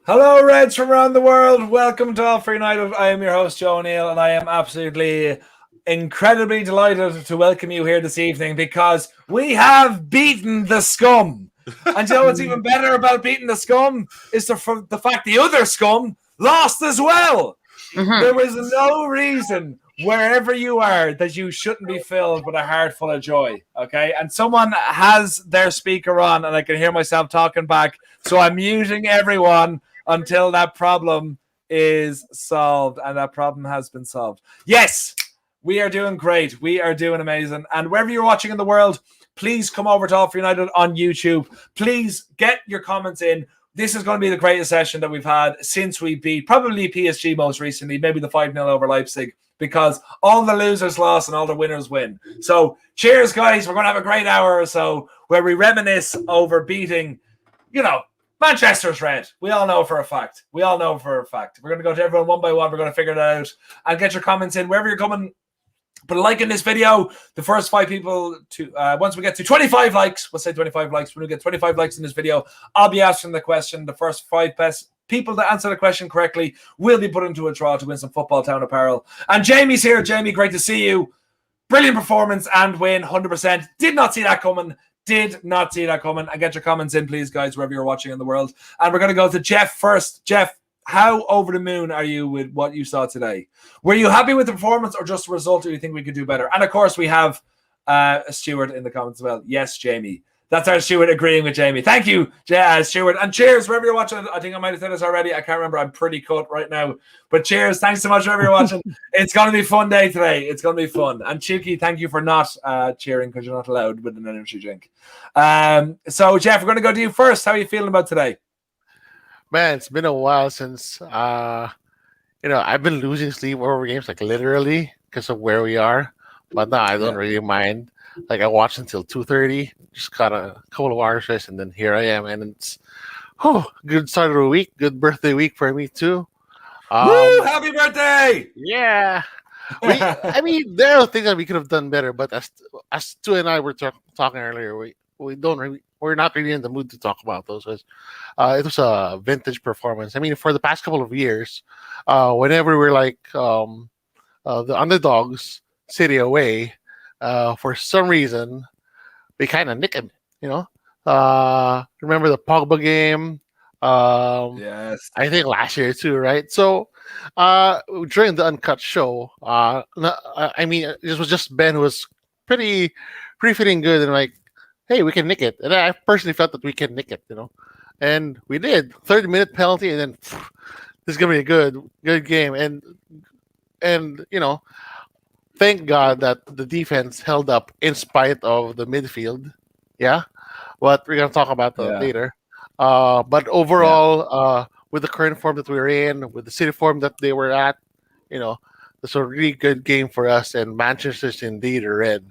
Hello, Reds from around the world. Welcome to All For United. I am your host, Joe O'Neill, and I am absolutely incredibly delighted to welcome you here this evening because we have beaten the scum. And you know what's even better about beating the scum is the fact the other scum lost as well. There was no reason wherever you are that you shouldn't be filled with a heart full of joy, okay? And someone has their speaker on and I can hear myself talking back, so I'm muting everyone until that problem is solved, and that problem has been solved. Yes, we are doing great. We are doing amazing. And wherever you're watching in the world, please come over to All For United on YouTube. Please get your comments in. This is going to be the greatest session that we've had since we beat probably PSG most recently, maybe the 5-0 over Leipzig, because all the losers lost and all the winners win. So cheers, guys. We're going to have a great hour or so where we reminisce over beating, Manchester's red. We all know for a fact. We're going to go to everyone one by one. We're going to figure it out and get your comments in wherever you're coming. Put a like in this video. The first 5 people to once we get to 25 likes, we'll say 25 likes. When we get 25 likes in this video, I'll be asking the question. The first 5 best people to answer the question correctly will be put into a draw to win some Football Town apparel. And Jamie's here. Jamie, great to see you. Brilliant performance and win, 100%. Did not see that coming. And get your comments in, please, guys, wherever you're watching in the world. And we're going to go to Jeff first. Jeff, how over the moon are you with what you saw today? Were you happy with the performance or just the result, or do you think we could do better? And, of course, we have a Stuart in the comments as well. Yes, Jamie. That's our Stuart agreeing with Jamie. Thank you, Stuart. And cheers wherever you're watching. I think I might have said this already. I can't remember. I'm pretty cut right now. But cheers. Thanks so much wherever you're watching. It's going to be a fun day today. It's going to be fun. And Chuki, thank you for not cheering because you're not allowed with an energy drink. So, Jeff, we're going to go to you first. How are you feeling about today? Man, it's been a while since, I've been losing sleep over games, like literally, because of where we are. But now I don't really mind. Like I watched until 2:30, just got a couple of hours rest, and then here I am. And it's good start of the week, good birthday week for me too. Woo! Happy birthday! Yeah. There are things that we could have done better, but as Stu and I were talking earlier, we're not really in the mood to talk about those. It was a vintage performance. I mean, for the past couple of years, whenever we're like the underdogs, city away, for some reason, we kind of nick it. Remember the Pogba game? Yes. I think last year too, right? So during the uncut show, this was just Ben who was pretty feeling good and like, hey, we can nick it. And I personally felt that we can nick it, and we did. 30-minute penalty, and then this is gonna be a good game. And thank God that the defense held up in spite of the midfield. Yeah, but we're gonna talk about that later. But overall, with the current form that we're in, with the city form that they were at, it's a really good game for us. And Manchester's indeed red.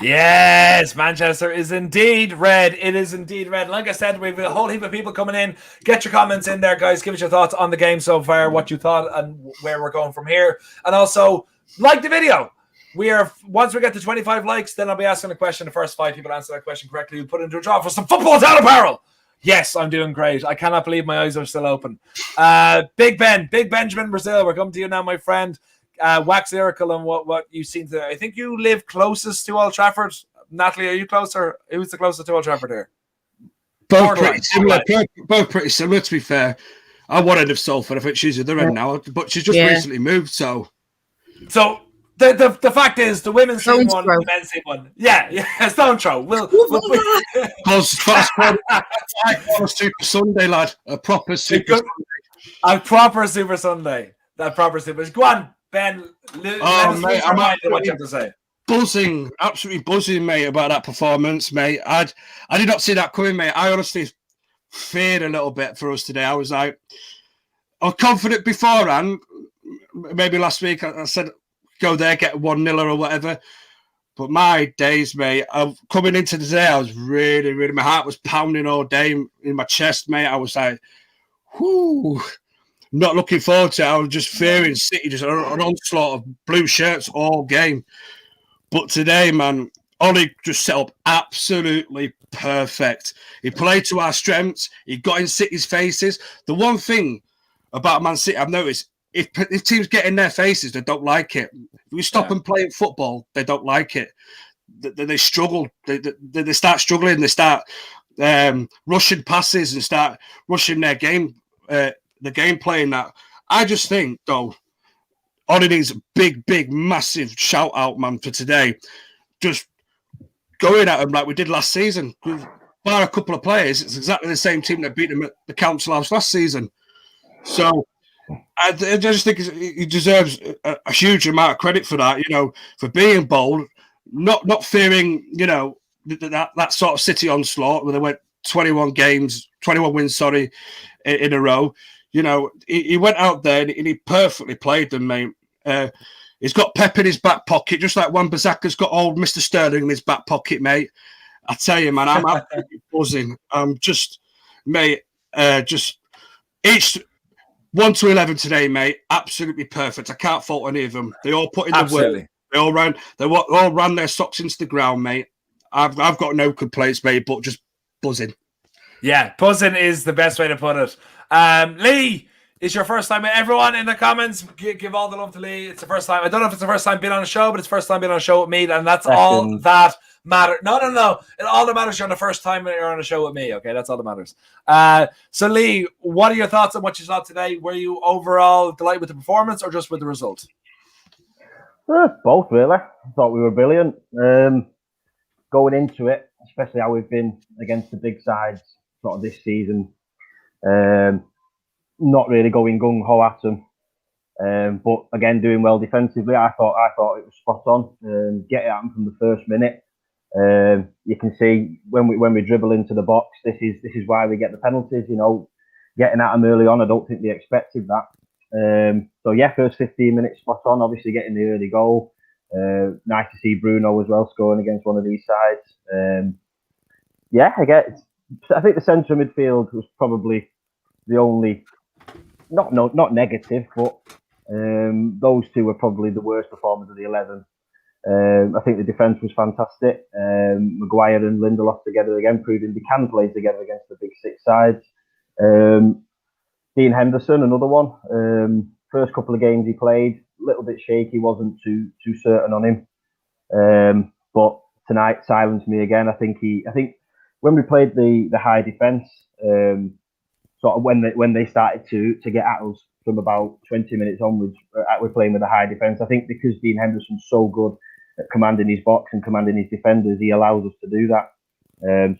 Yes, Manchester is indeed red. It is indeed red. Like I said, we have a whole heap of people coming in. Get your comments in there, guys. Give us your thoughts on the game so far, what you thought, and where we're going from here. And also, like the video. Once we get to 25 likes, then I'll be asking a question. The first 5 people answer that question correctly, we'll put it into a draw for some Football Town apparel. Yes, I'm doing great. I cannot believe my eyes are still open. Big Benjamin Brazil, we're coming to you now, my friend. Wax lyrical on what you've seen today. I think you live closest to Old Trafford. Natalie, are you closer? Who's the closest to Old Trafford here? Both pretty similar. Both pretty similar, to be fair. I wanted of Salford. I think she's at the end now, but she's just recently moved. So the fact is, the women's team won, the men's team won. Yeah, Stone Throw. We'll fast Super Sunday, lad. A proper Super Sunday. A proper Super Sunday. That proper Super. Go on, Ben. Mate, I'm what you have to say. Buzzing, absolutely buzzing, mate, about that performance, mate. I did not see that coming, mate. I honestly feared a little bit for us today. I was confident beforehand. Maybe last week I said go there, get 1-0 or whatever. But my days, mate, coming into today, I was really, really, my heart was pounding all day in my chest, mate. I was like, whoo. Not looking forward to it. I was just fearing City, just an onslaught of blue shirts all game. But today, man, Ollie just set up absolutely perfect. He played to our strengths. He got in City's faces. The one thing about Man City I've noticed, if teams get in their faces, they don't like it. If we stop them playing football, they don't like it. They struggle. They start struggling. They start rushing passes and start rushing their game, the game playing that. I just think, though, Ollie needs a big, massive shout out, man, for today. Just going at them like we did last season. Bar a couple of players, it's exactly the same team that beat them at the Council House last season. So I just think he deserves a huge amount of credit for that, for being bold, not fearing, that sort of City onslaught where they went 21 wins, in a row. He went out there and he perfectly played them, mate. He's got Pep in his back pocket, just like Wan-Bissaka's got old Mr. Sterling in his back pocket, mate. I tell you, man, I'm absolutely buzzing. I'm just, mate, just each 1 to 11 today, mate. Absolutely perfect. I can't fault any of them. They all put in the work. They all ran their socks into the ground, mate. I've got no complaints, mate, but just buzzing. Yeah, buzzing is the best way to put it. Lee, it's your first time. Everyone in the comments, give all the love to Lee. It's the first time. I don't know if it's the first time being on a show, but it's the first time being on a show with me, and that's all that matters. No. All that matters, you're on the first time you're on a show with me. Okay, that's all that matters. So Lee, what are your thoughts on what you saw today? Were you overall delighted with the performance or just with the result? Both, really. I thought we were brilliant. Going into it, especially how we've been against the big sides sort of this season. Not really going gung-ho at them. But again, doing well defensively. I thought it was spot on. Get it at them from the first minute. You can see when we dribble into the box, this is why we get the penalties. Getting at them early on, I don't think they expected that. So yeah, first 15 minutes spot on. Obviously getting the early goal. Nice to see Bruno as well scoring against one of these sides. I think the centre of midfield was probably the only not negative, but those two were probably the worst performers of the 11. I think the defence was fantastic. Maguire and Lindelof together again, proving they can play together against the big six sides. Dean Henderson, another one. First couple of games he played, a little bit shaky, wasn't too certain on him. But tonight silenced me again. I think when we played the high defence, sort of when they started to get at us from about 20 minutes onwards, we're playing with a high defence. I think because Dean Henderson's so good at commanding his box and commanding his defenders, he allows us to do that.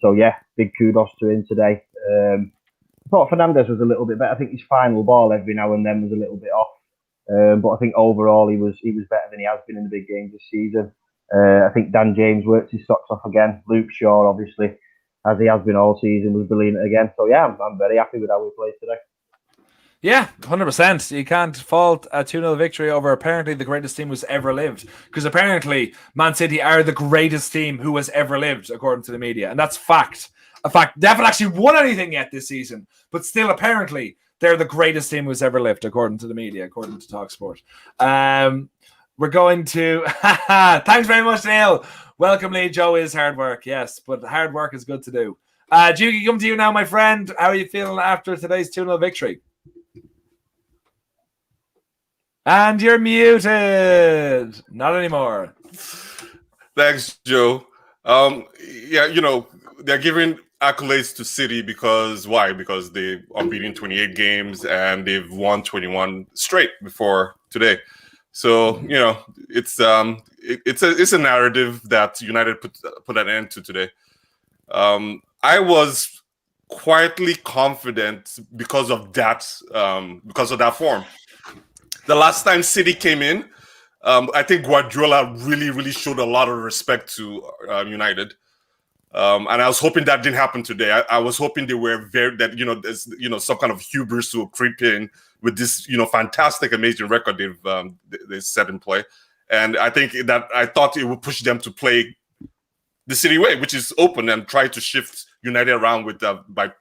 So yeah, big kudos to him today. I thought Fernandes was a little bit better. I think his final ball every now and then was a little bit off. But I think overall he was better than he has been in the big games this season. I think Dan James worked his socks off again. Luke Shaw, obviously, as he has been all season, was brilliant again. So yeah, I'm very happy with how we played today. Yeah, 100%. You can't fault a 2-0 victory over apparently the greatest team who's ever lived. Because apparently Man City are the greatest team who has ever lived, according to the media. And that's fact. A fact. They haven't actually won anything yet this season. But still, apparently, they're the greatest team who's ever lived, according to the media, according to TalkSport. We're going to... Thanks very much, Neil. Welcome, Lee. Joe is hard work, yes. But hard work is good to do. Juki, come to you now, my friend. How are you feeling after today's 2-0 victory? And you're muted. Not anymore. Thanks, Joe. They're giving accolades to City because why? Because they unbeaten 28 games and they've won 21 straight before today. So it's a narrative that United put an end to today. I was quietly confident because of that form. The last time City came in, I think Guardiola really showed a lot of respect to United. And I was hoping that didn't happen today. I was hoping they were there's some kind of hubris to creep in with this fantastic, amazing record they've set in play. And I thought it would push them to play the City way, which is open and try to shift United around with by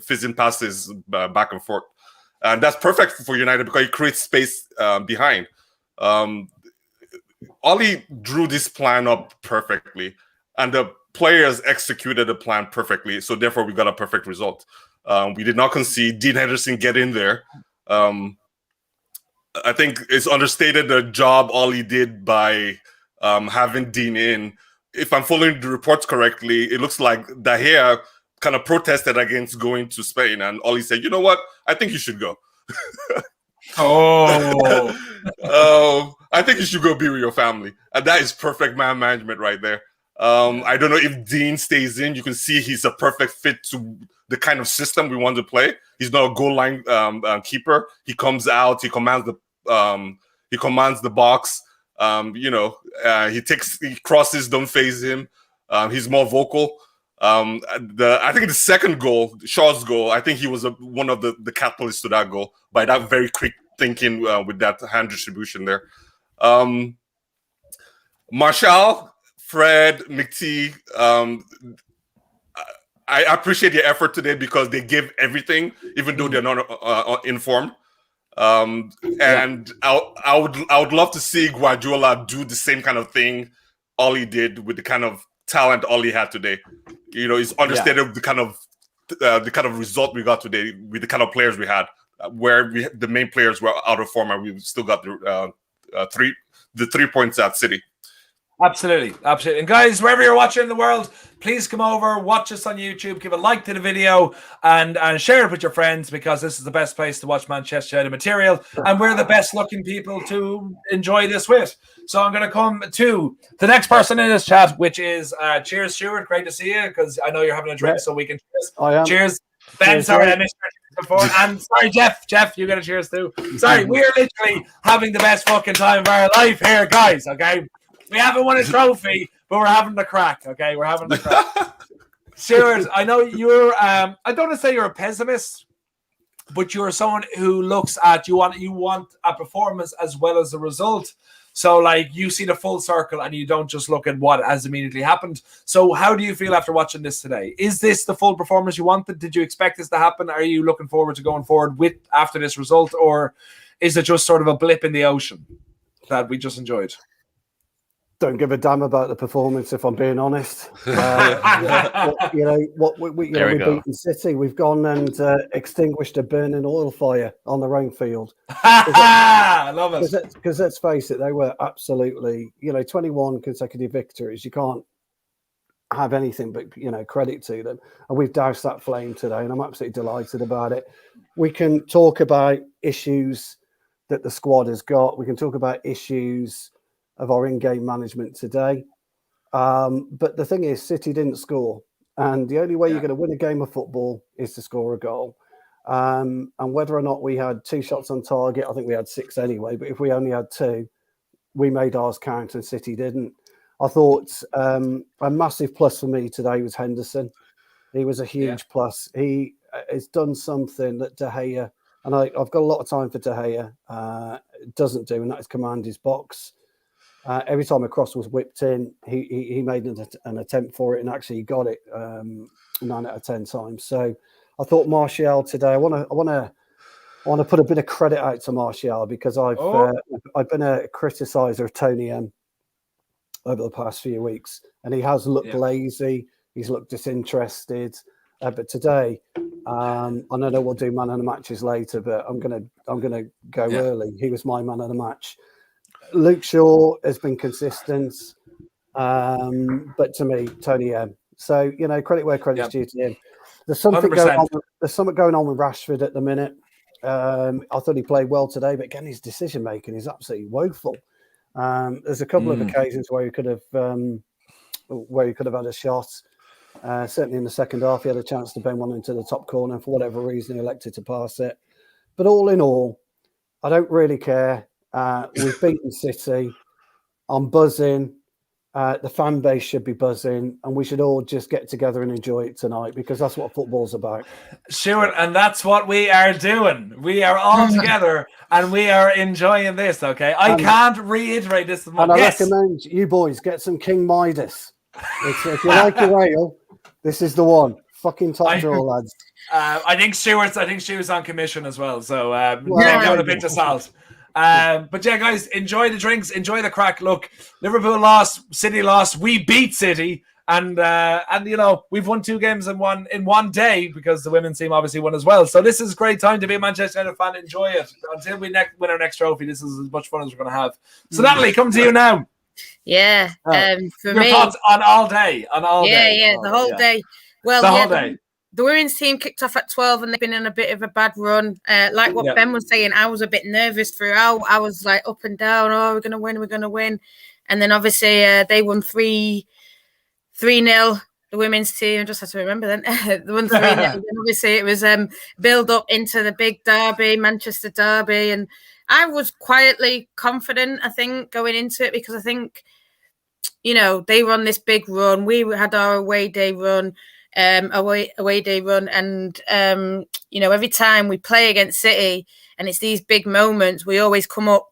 fizzing passes back and forth. And that's perfect for United because it creates space behind. Ollie drew this plan up perfectly, and the players executed the plan perfectly. So therefore, we got a perfect result. We did not concede. Dean Henderson get in there. I think it's understated the job Ollie did by having Dean in. If I'm following the reports correctly, it looks like De Gea kind of protested against going to Spain, and Ollie said, "You know what? I think you should go." I think you should go be with your family, and that is perfect man management right there. I don't know if Dean stays in. You can see he's a perfect fit to the kind of system we want to play. He's not a goal line keeper. He comes out. He commands the box. He crosses, don't phase him. He's more vocal. I think the second goal, Shaw's goal, I think he was one of the catalysts to that goal by that very quick thinking with that hand distribution there. Martial, Fred, McTee, I appreciate your effort today because they give everything, even though they're not informed. And I would love to see Guardiola do the same kind of thing Ollie did with the kind of talent Ollie had today. It's understated the kind of result we got today with the kind of players we had, where the main players were out of form, and we still got the 3 points at City. Absolutely. And guys, wherever you're watching in the world, please come over, watch us on YouTube, give a like to the video, and share it with your friends, because this is the best place to watch Manchester United material, and we're the best looking people to enjoy this with. So I'm going to come to the next person in this chat, which is cheers, Stuart. Great to see you, because I know you're having a drink, so we can cheers. I am. Cheers. Ben, Cheers, sorry, Jeff. I missed you before. And sorry, Jeff, you get a cheers too. Sorry, we're literally having the best fucking time of our life here, guys, okay? We haven't won a trophy, but we're having the crack, okay? We're having the crack. Stuart, I know you're, I don't want to say you're a pessimist, but you're someone who looks at, you want a performance as well as a result. So, like, you see the full circle and you don't just look at what has immediately happened. So how do you feel after watching this today? Is this the full performance you wanted? Did you expect this to happen? Are you looking forward to going forward after this result? Or is it just sort of a blip in the ocean that we just enjoyed? Don't give a damn about the performance, if I'm being honest. We've beaten City. We've gone and extinguished a burning oil fire on their own field. I love it. Because let's face it, they were absolutely, 21 consecutive victories. You can't have anything but, credit to them. And we've doused that flame today, and I'm absolutely delighted about it. We can talk about issues that the squad has got. We can talk about issues of our in-game management today. But the thing is, City didn't score. And the only way you're going to win a game of football is to score a goal. And whether or not we had 2 shots on target, I think we had 6 anyway. But if we only had 2, we made ours count and City didn't. I thought a massive plus for me today was Henderson. He was a huge plus. He has done something that De Gea, and I've got a lot of time for De Gea, doesn't do, and that is command his box. Every time a cross was whipped in, he made an attempt for it, and actually got it 9 out of 10 times. So I thought Martial today. I want to put a bit of credit out to Martial, because I've been a criticizer of Tony M over the past few weeks, and he has looked lazy. He's looked disinterested. But today, I know we'll do man of the matches later, but I'm gonna go early. He was my man of the match. Luke Shaw has been consistent, but to me, Tony M. So credit where credit's due to him. There's something going on. There's something going on with Rashford at the minute. I thought he played well today, but again, his decision making is absolutely woeful. There's a couple of occasions where he could have had a shot. Certainly in the second half, he had a chance to bend one into the top corner. For whatever reason, he elected to pass it. But all in all, I don't really care. We've beaten City. I'm buzzing. The fan base should be buzzing, and we should all just get together and enjoy it tonight, because that's what football's about. Stuart, and that's what we are doing. We are all together, and we are enjoying this. Okay, I can't reiterate this. And I recommend you boys get some King Midas. If you like your ale, this is the one. Fucking top draw, lads. I think Stuart's on commission as well, so maybe on a pinch of salt. But yeah, guys, enjoy the drinks, enjoy the crack. Look, Liverpool lost, City lost. We beat City, and you know, we've won 2 games in one day because the women's team obviously won as well. So this is a great time to be a Manchester United fan. Enjoy it until we win our next trophy. This is as much fun as we're going to have. So Natalie, come to you now. Yeah. For Your me, thoughts on all day, the whole day. Well, The whole day. The women's team kicked off at 12 and they've been in a bit of a bad run. Like what Ben was saying, I was a bit nervous throughout. I was like up and down. Oh, we're going to win. And then obviously they won 3-0. The women's team, I just had to remember then. They won 3-0. And obviously it was build up into the big derby, Manchester derby. And I was quietly confident, I think, going into it because I think, you know, they were on this big run. We had our away day run. And you know, every time we play against City and it's these big moments, we always come up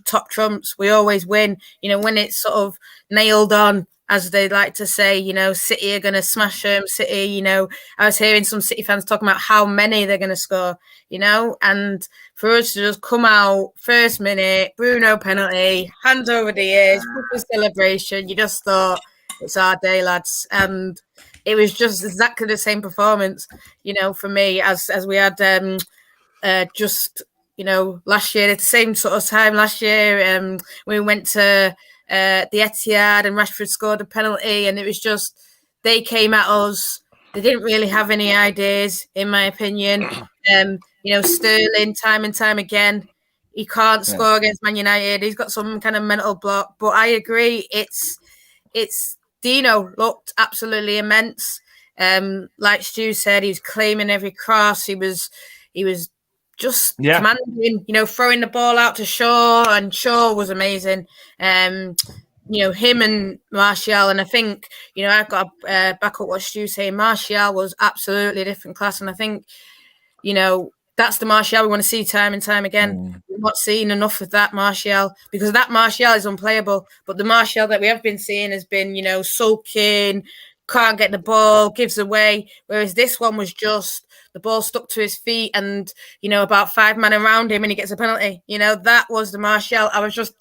top trumps. We always win. You know, when it's sort of nailed on, as they like to say, you know, City are going to smash them. City, you know, I was hearing some City fans talking about how many they're going to score, you know, and for us to just come out first minute, Bruno penalty, hands over the ears, proper celebration. You just thought, it's our day, lads. And it was just exactly the same performance, you know, for me as we had just, you know, last year at the same sort of time last year. We went to the Etihad and Rashford scored a penalty, and it was just they came at us. They didn't really have any ideas, in my opinion. You know, Sterling, time and time again, he can't score against Man United. He's got some kind of mental block. But I agree, it's Dino looked absolutely immense. Like Stu said, he was claiming every cross. He was just commanding, you know, throwing the ball out to Shaw, and Shaw was amazing. You know, him and Martial, and I think, you know, I've got to back up what Stu's saying. Martial was absolutely a different class, and I think, you know, that's the Martial we want to see time and time again. We're not seeing enough of that Martial because that Martial is unplayable. But the Martial that we have been seeing has been, you know, sulking, can't get the ball, gives away. Whereas this one was just the ball stuck to his feet and, you know, about 5 men around him and he gets a penalty. You know, that was the Martial. I was just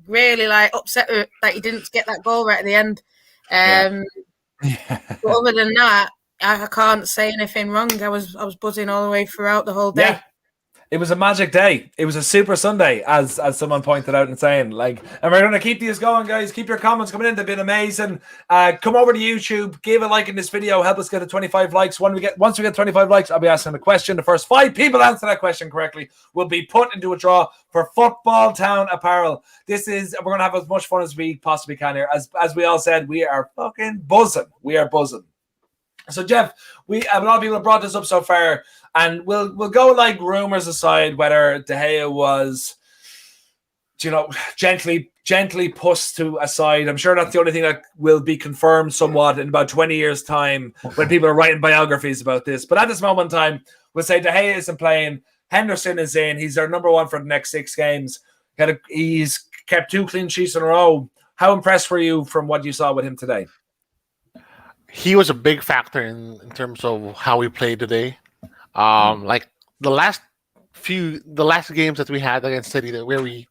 really like upset that he didn't get that goal right at the end. But other than that, I can't say anything wrong. I was buzzing all the way throughout the whole day. Yeah. It was a magic day. It was a super Sunday, as someone pointed out and saying, like, and we're going to keep these going, guys. Keep your comments coming in. They've been amazing. Come over to YouTube, give a like in this video, help us get to 25 likes. Once we get 25 likes, I'll be asking a question. The first 5 people answer that question correctly will be put into a draw for Football Town apparel. We're going to have as much fun as we possibly can here. As we all said, we are fucking buzzing. We are buzzing. So, Jeff, a lot of people have brought this up so far, and we'll go like rumors aside whether De Gea was, you know, gently pushed to a side. I'm sure that's the only thing that will be confirmed somewhat in about 20 years' time when people are writing biographies about this. But at this moment in time, we'll say De Gea isn't playing. Henderson is in. He's our number 1 for the next 6 games. He's kept 2 clean sheets in a row. How impressed were you from what you saw with him today? He was a big factor in terms of how we played today. Like the last games that we had against City, where we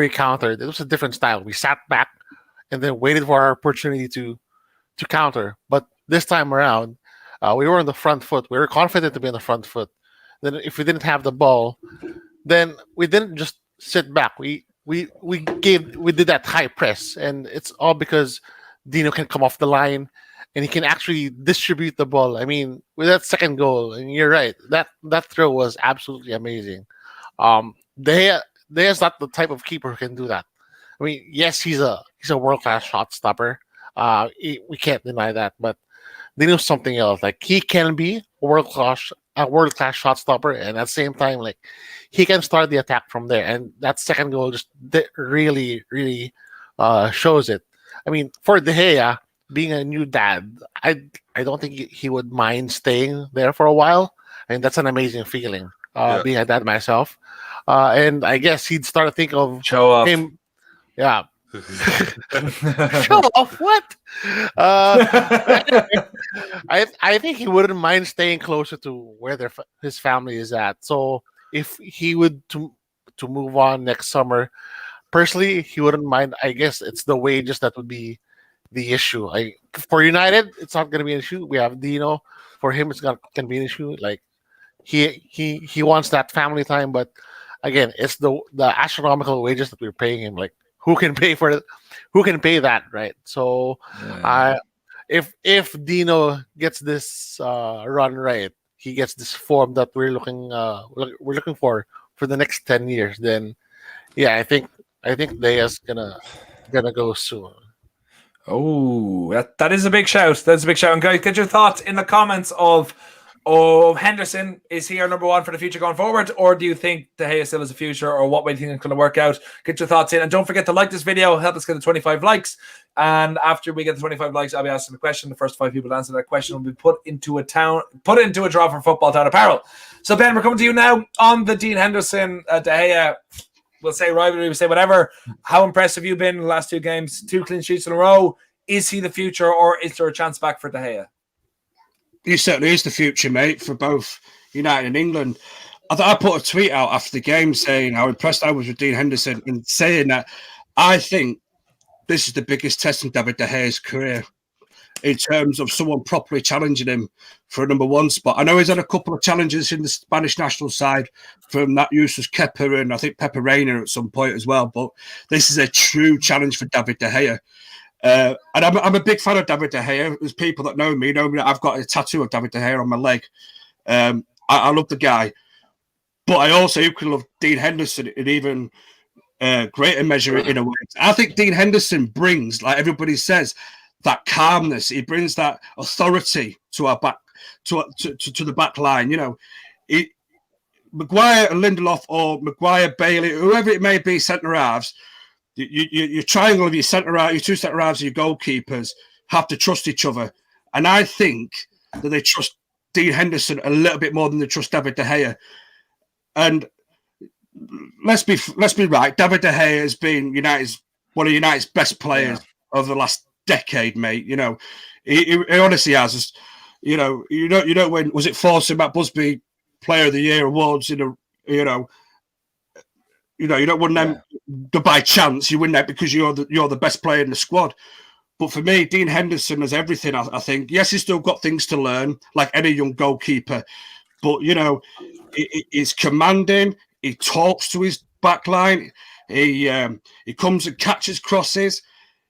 countered, it was a different style. We sat back and then waited for our opportunity to counter. But this time around, we were on the front foot. We were confident to be on the front foot. Then if we didn't have the ball, then we didn't just sit back. We did that high press, and it's all because Dino can come off the line. And he can actually distribute the ball. I mean, with that second goal, and you're right, that throw was absolutely amazing. There's not the type of keeper who can do that. I mean, yes, he's a world-class shot stopper. We can't deny that, but they know something else. Like, he can be a world-class shot stopper, and at the same time, like, he can start the attack from there. And that second goal just really, really shows it. I mean, for De Gea, being a new dad, I don't think he would mind staying there for a while. I mean, that's an amazing feeling, being a dad myself. And I guess he'd start to think of show off him. Yeah. Show off what? I think he wouldn't mind staying closer to where his family is at. So if he would to move on next summer. Personally, he wouldn't mind. I guess it's the wages that would be the issue. For United, it's not going to be an issue. We have Dino. For him, it's not going to be an issue. Like he wants that family time, but again, it's the astronomical wages that we're paying him. Like who can pay for it? Who can pay that, right? So, if Dino gets this run right, he gets this form that we're looking for the next 10 years. Then, yeah, I think Dea's gonna go soon. Oh, that is a big shout. That's a big shout. And guys, get your thoughts in the comments of Henderson. Is he our number one for the future going forward? Or do you think De Gea still has a future? Or what way do you think it's going to work out? Get your thoughts in. And don't forget to like this video. Help us get the 25 likes. And after we get the 25 likes, I'll be asking a question. The first 5 people to answer that question will be put into a draw for Football Town Apparel. So Ben, we're coming to you now on the Dean Henderson De Gea. We'll say rivalry, we'll say whatever. How impressive have you been in the last 2 games? 2 clean sheets in a row. Is he the future, or is there a chance back for De Gea? He certainly is the future, mate, for both United and England. I put a tweet out after the game saying how impressed I was with Dean Henderson and saying that I think this is the biggest test in David De Gea's career in terms of someone properly challenging him for a number 1 spot. I know he's had a couple of challenges in the Spanish national side from that useless Kepa and I think Pepe Reina at some point as well, but this is a true challenge for David De Gea. And I'm a big fan of David De Gea. There's people that know me that I've got a tattoo of David De Gea on my leg. I love the guy, but I also equally love Dean Henderson in even greater measure in a way. I think Dean Henderson brings, like everybody says, that calmness. He brings that authority to our back, to the back line. You know, Maguire and Lindelof or Maguire, Bailey, whoever it may be, centre halves. Your triangle of your centre half, your 2 centre halves, your goalkeepers have to trust each other, and I think that they trust Dean Henderson a little bit more than they trust David De Gea. And let's be right, David De Gea has been one of United's best players over the last decade, mate. You know, he honestly has. You know when was it Forster Matt Busby Player of the Year awards in a you don't win them by chance. You win that because you're the best player in the squad. But for me, Dean Henderson has everything. I think yes, he's still got things to learn, like any young goalkeeper. But he's commanding. He talks to his back line. He comes and catches crosses.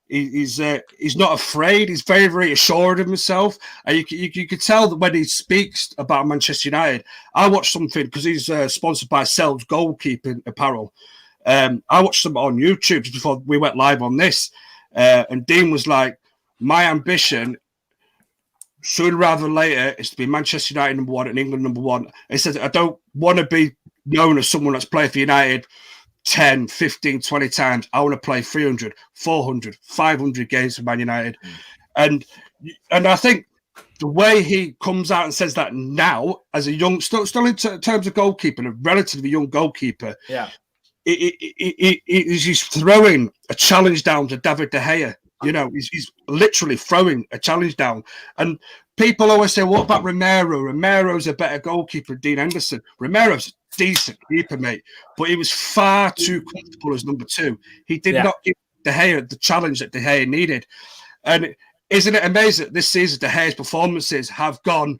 He's not afraid. He's very, very assured of himself. And you could tell that when he speaks about Manchester United. I watched something because he's sponsored by Sells Goalkeeping Apparel. I watched some on YouTube just before we went live on this. And Dean was like, my ambition, sooner rather than later, is to be Manchester United number 1 and England number 1. He said, I don't want to be known as someone that's played for United 10, 15, 20 times. I want to play 300, 400, 500 games for Man United. And I think the way he comes out and says that now, as a young, still in terms of goalkeeping, a relatively young goalkeeper, he's throwing a challenge down to David De Gea. You know, he's literally throwing a challenge down. And people always say, what about Romero? Romero's a better goalkeeper than Dean Henderson. Romero's a decent keeper, mate, but he was far too comfortable as number 2. He did not give De Gea the challenge that De Gea needed. And isn't it amazing that this season De Gea's performances have gone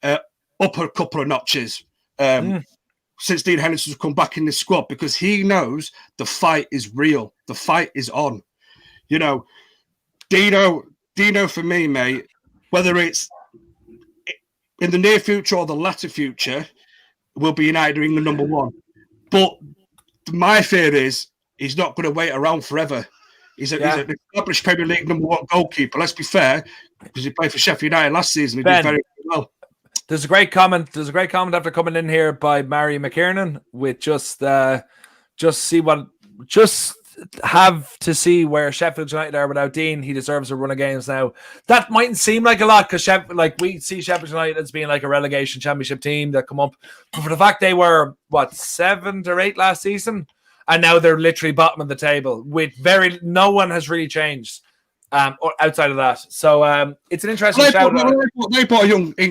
up a couple of notches since Dean Henderson's come back in the squad, because he knows the fight is real. The fight is on. You know, Dino for me, mate, whether it's in the near future or the latter future, will be United or England number 1. But my fear is he's not going to wait around forever. He's an established Premier League number 1 goalkeeper. Let's be fair, because he played for Sheffield United last season. He did very well. There's a great comment. After coming in here by Mary McKiernan with just have to see where Sheffield United are without Dean. He deserves a run of games now. That mightn't seem like a lot because we see Sheffield United as being like a relegation championship team that come up. But for the fact they were 7th or 8th last season, and now they're literally bottom of the table with no one has really changed outside of that. So it's an interesting shout. They bought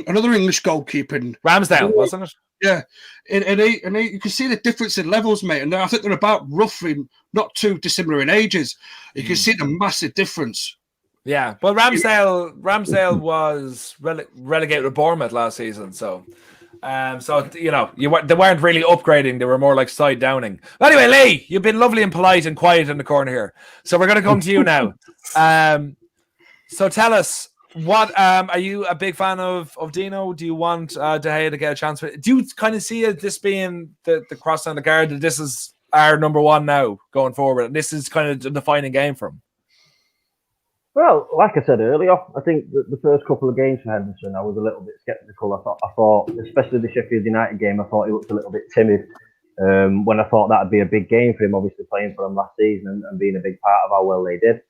another English goalkeeper. Ramsdale, wasn't it? Yeah, and you can see the difference in levels, mate. And I think they're about roughly not too dissimilar in ages. You can see the massive difference. Yeah, but Ramsdale was relegated to Bournemouth last season, so you know they weren't really upgrading; they were more like side downing. But anyway, Lee, you've been lovely and polite and quiet in the corner here, so we're going to come to you now. So tell us, what are you a big fan of Dino? Do you want De Gea to get a chance? Do you kind of see this being the cross on the guard, that this is our number one now going forward, and this is kind of the defining game for him? Well, like I said earlier, I think the first couple of games for Henderson, I was a little bit sceptical. I thought, especially the Sheffield United game, I thought he looked a little bit timid. When I thought that'd be a big game for him, obviously playing for them last season and being a big part of how well they did.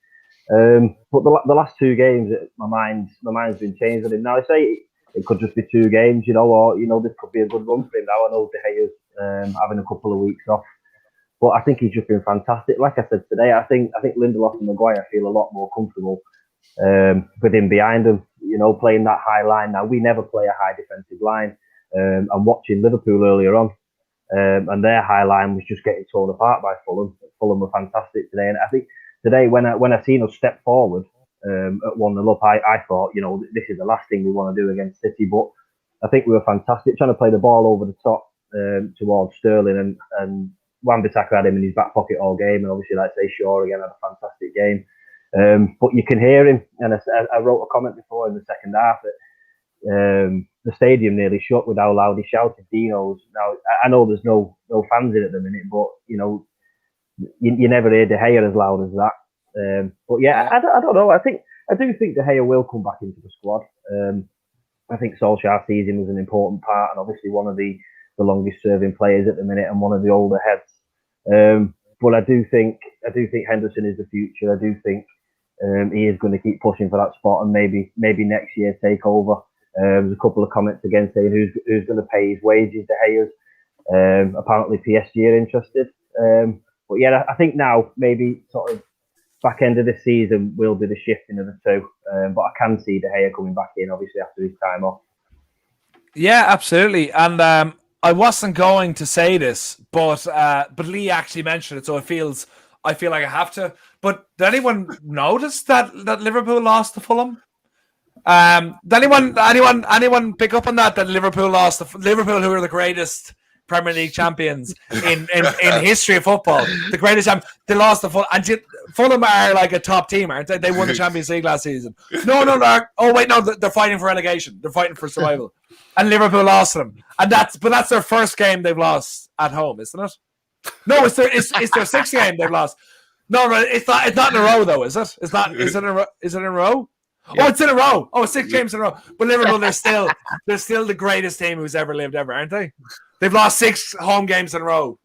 But the last two games, my mind's been changed on him. Now I say it could just be 2 games, you know, or this could be a good run for him. Now I know De Gea's having a couple of weeks off. But I think he's just been fantastic. Like I said today, I think Lindelof and Maguire feel a lot more comfortable with him behind them. You know, playing that high line. Now we never play a high defensive line. I'm watching Liverpool earlier on, and their high line was just getting torn apart by Fulham. Fulham were fantastic today, and I think today when I seen us step forward at 1-0 up, I thought, you know, this is the last thing we want to do against City. But I think we were fantastic, trying to play the ball over the top towards Sterling and Wan-Bissaka had him in his back pocket all game, and obviously, like I say, Shaw again had a fantastic game. But you can hear him, and I wrote a comment before in the second half that the stadium nearly shut with how loud he shouted Dino's. Now I know there's no fans in at the minute, but you know you never hear De Gea as loud as that. But yeah, I don't know. I do think De Gea will come back into the squad. I think Solskjaer sees him as an important part, and obviously one of the longest serving players at the minute and one of the older heads. But I do think Henderson is the future. I do think he is going to keep pushing for that spot, and maybe next year take over. There's a couple of comments again saying who's going to pay his wages. De Gea's. Apparently PSG are interested. But yeah, I think now maybe sort of back end of the season will be the shifting of the two. But I can see De Gea coming back in, obviously after his time off. Yeah, absolutely. And I wasn't going to say this, but Lee actually mentioned it, so I feel like I have to. But did anyone notice that Liverpool lost to Fulham? Did anyone pick up on that Liverpool lost to Liverpool, who are the greatest Premier League champions in history of football, the greatest champions? They lost to Fulham, and Fulham are like a top team, aren't they? They won the Champions League last season. No, they're fighting for relegation. They're fighting for survival. And Liverpool lost them, and that's their first game they've lost at home, isn't it? No, it's their 6th game they've lost. No, it's not in a row though, is it? Is it in a row? Yeah. Oh, it's in a row. Oh, 6 games in a row. But Liverpool, they're still the greatest team who's ever lived ever, aren't they? They've lost 6 home games in a row,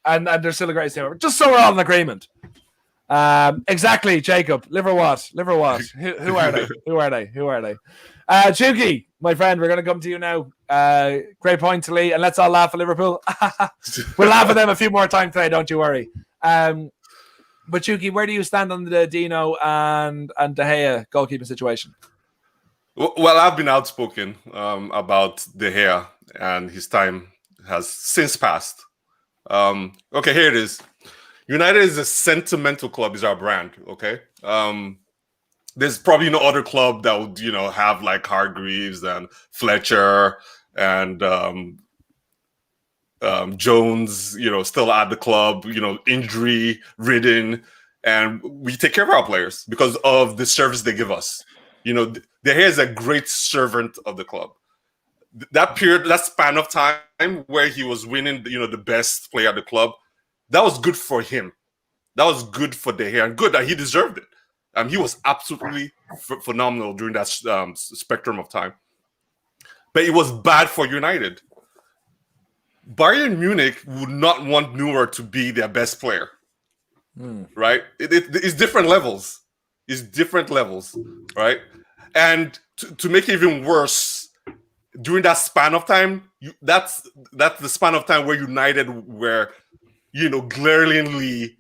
and they're still the greatest team ever. Just so we're all in agreement. Exactly, Jacob. Liver what? Who are they? Who are they? Chuki, my friend, we're going to come to you now. Great point to Lee, and let's all laugh at Liverpool. We'll laugh at them a few more times today, don't you worry. But Chuki, where do you stand on the Dino and De Gea goalkeeping situation? Well, I've been outspoken about De Gea, and his time has since passed. Okay, here it is. United is a sentimental club, is our brand, okay? There's probably no other club that would, have like Hargreaves and Fletcher and Jones, still at the club, injury ridden, and we take care of our players because of the service they give us. De Gea is a great servant of the club. That period, that span of time where he was winning, the best player at the club, that was good for him. That was good for De Gea, and good that he deserved it. He was absolutely phenomenal during that spectrum of time. But it was bad for United. Bayern Munich would not want Neuer to be their best player, right? It's different levels. It's different levels, right? And to make it even worse, during that span of time, that's the span of time where United were, glaringly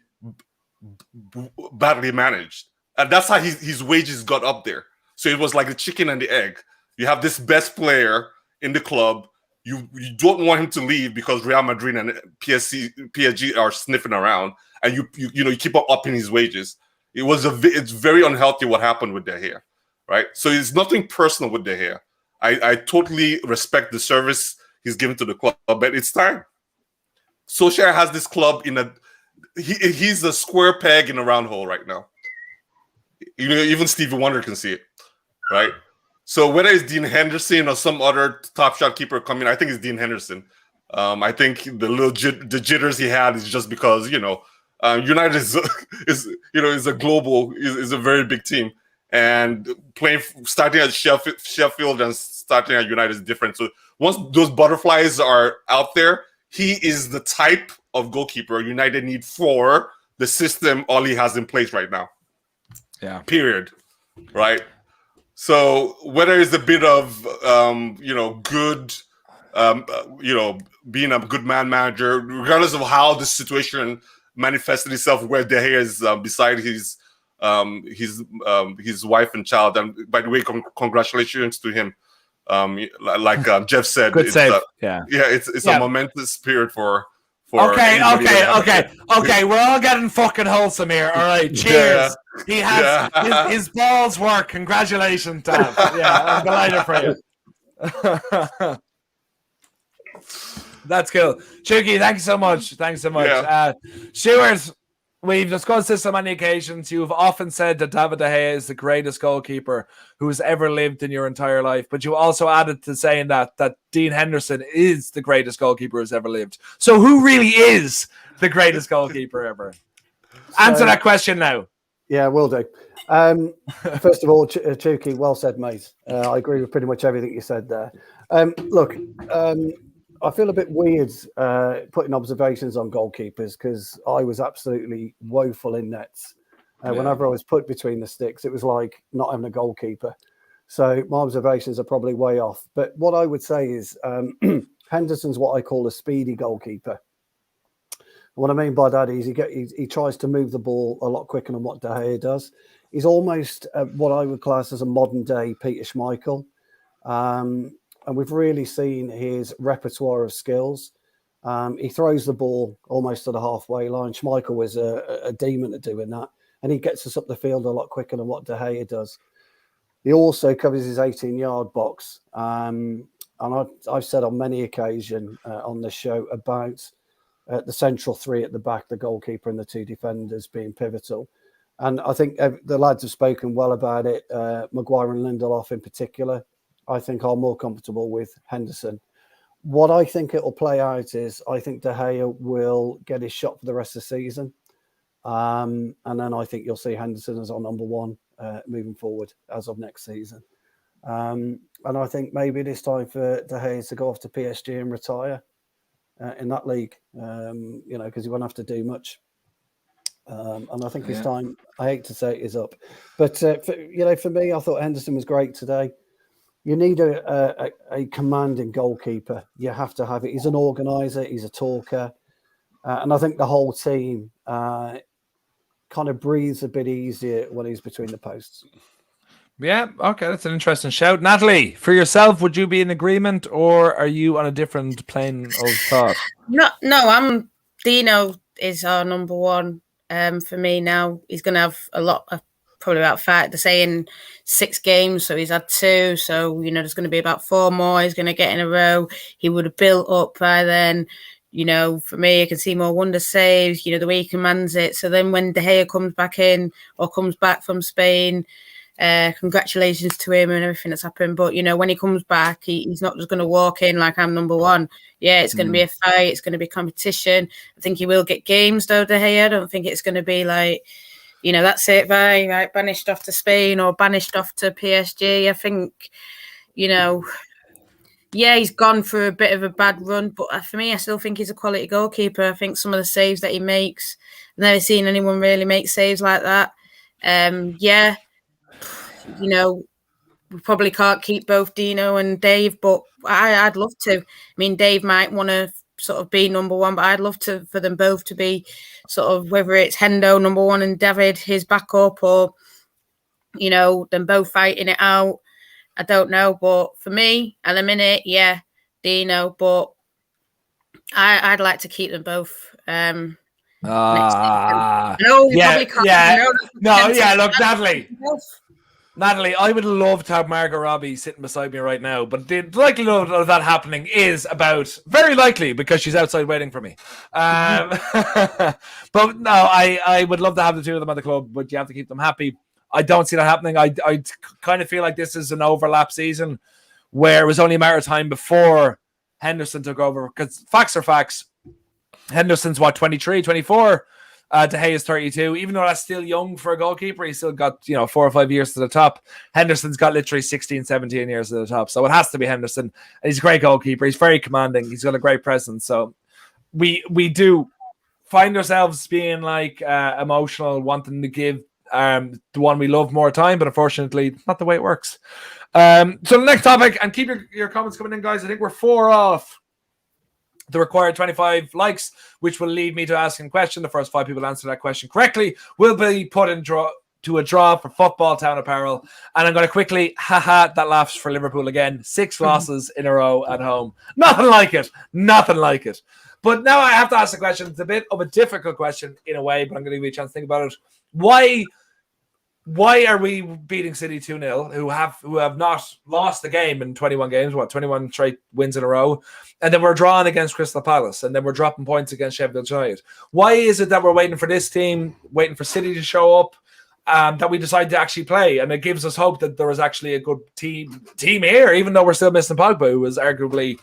badly managed. And that's how his wages got up there. So it was like the chicken and the egg. You have this best player in the club. you don't want him to leave because Real Madrid and PSG are sniffing around, and you keep upping his wages. It's very unhealthy what happened with De Gea, right? So it's nothing personal with De Gea. I totally respect the service he's given to the club, but it's time. Solskjaer has this club he's a square peg in a round hole right now. Even Stevie Wonder can see it, right? So whether it's Dean Henderson or some other top shot keeper coming, I think it's Dean Henderson. I think the jitters he had is just because United is a global, is a very big team, and starting at Sheffield and starting at United is different. So once those butterflies are out there, he is the type of goalkeeper United need for the system Oli has in place right now. Yeah. Period. Right. So whether it's a bit of good, being a good manager, regardless of how the situation manifested itself, where De Gea is beside his wife and child. And by the way, congratulations to him. Like Jeff said, Good save. It's a momentous period for. Okay. We're all getting fucking wholesome here. All right, cheers. Yeah. He has his balls work. Congratulations, Dad. Yeah, I'm delighted for you. That's cool. Chucky, thanks so much. Yeah. Stuart, we've discussed this on many occasions. You've often said that David De Gea is the greatest goalkeeper who's ever lived in your entire life, but you also added to saying that Dean Henderson is the greatest goalkeeper who's ever lived. So who really is the greatest goalkeeper ever? Answer that question now. Yeah, will do. First of all, Chucky, well said, mate. I agree with pretty much everything you said there. Look, I feel a bit weird putting observations on goalkeepers because I was absolutely woeful in nets. Whenever I was put between the sticks, it was like not having a goalkeeper. So my observations are probably way off. But what I would say is Henderson's what I call a speedy goalkeeper. What I mean by that is he tries to move the ball a lot quicker than what De Gea does. He's almost what I would class as a modern day Peter Schmeichel. And we've really seen his repertoire of skills. He throws the ball almost to the halfway line. Schmeichel was a demon at doing that. And he gets us up the field a lot quicker than what De Gea does. He also covers his 18-yard box. And I've said on many occasions on this show about the central three at the back, the goalkeeper and the two defenders being pivotal. And I think the lads have spoken well about it. Maguire and Lindelof in particular, I think are more comfortable with Henderson. What I think it will play out is I think De Gea will get his shot for the rest of the season. And then I think you'll see Henderson as our number one moving forward as of next season. And I think maybe it is time for De Gea to go off to PSG and retire in that league, because he won't have to do much. And I think his time, I hate to say it, is up. But, for me, I thought Henderson was great today. You need a commanding goalkeeper. You have to have it. He's an organizer. He's a talker. And I think the whole team kind of breathes a bit easier when he's between the posts. Yeah, okay, that's an interesting shout. Natalie, for yourself, would you be in agreement or are you on a different plane of thought? No, Dino is our number one for me now. He's going to have a lot of, probably about 5, they're saying 6 games, so he's had 2, so there's going to be about 4 more he's going to get in a row. He would have built up by then. For me, I can see more wonder saves, the way he commands it. So then when De Gea comes back in or comes back from Spain, congratulations to him and everything that's happened. But, when he comes back, he's not just going to walk in like I'm number one. Yeah, it's going to be a fight. It's going to be competition. I think he will get games, though, De Gea. I don't think it's going to be like, that's it, bye, right, banished off to Spain or banished off to PSG. I think, he's gone through a bit of a bad run, but for me, I still think he's a quality goalkeeper. I think some of the saves that he makes, I've never seen anyone really make saves like that. We probably can't keep both Dino and Dave, but I'd love to. I mean, Dave might want to sort of be number one, but I'd love for them both to be sort of, whether it's Hendo number one and David his backup, or them both fighting it out. I don't know, but for me, at the minute, Dino, but I'd like to keep them both. Next season. I know you probably can't. Look, Natalie, I would love to have Margot Robbie sitting beside me right now, but the likelihood of that happening is about very likely because she's outside waiting for me. But no, I would love to have the two of them at the club, but you have to keep them happy. I don't see that happening. I kind of feel like this is an overlap season where it was only a matter of time before Henderson took over, because facts are facts. Henderson's 23, 24. De Gea is 32. Even though that's still young for a goalkeeper, he's still got 4 or 5 years to the top. Henderson's got literally 16, 17 years to the top. So it has to be Henderson. And he's a great goalkeeper. He's very commanding. He's got a great presence. So we do find ourselves being like emotional, wanting to give the one we love more time, but unfortunately, not the way it works. So the next topic, and keep your comments coming in, guys. I think we're 4 off the required 25 likes, which will lead me to asking a question. The first 5 people to answer that question correctly will be put in to a draw for Football Town apparel. And I'm going to quickly, that laughs for Liverpool again. 6 losses in a row at home. Nothing like it. But now I have to ask the question. It's a bit of a difficult question in a way, but I'm going to give you a chance to think about it. Why are we beating City 2-0, who have not lost the game in 21 games, 21 straight wins in a row, and then we're drawing against Crystal Palace, and then we're dropping points against Sheffield United? Why is it that we're waiting for this team, waiting for City to show up, that we decide to actually play? And it gives us hope that there is actually a good team here, even though we're still missing Pogba, who is arguably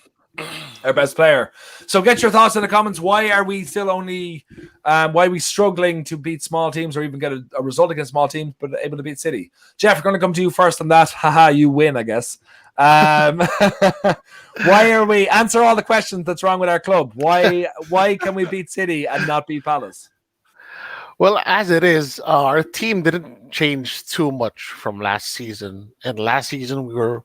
our best player. So get your thoughts in the comments. Why are we still why are we struggling to beat small teams or even get a result against small teams, but able to beat City? Jeff, we're going to come to you first on that. You win, I guess. Why are we... Answer all the questions that's wrong with our club. Why can we beat City and not beat Palace? Well, as it is, our team didn't change too much from last season. And last season, we were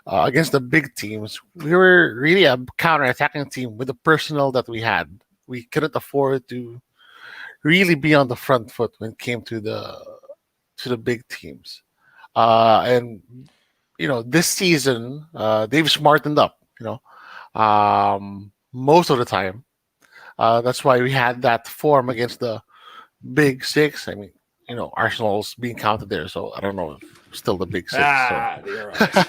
against the big teams. We were really a counter-attacking team with the personnel that we had. We couldn't afford to really be on the front foot when it came to the big teams. And this season they've smartened up. Most of the time. That's why we had that form against the big 6. I mean, Arsenal's being counted there, so I don't know if still the big 6. You're right.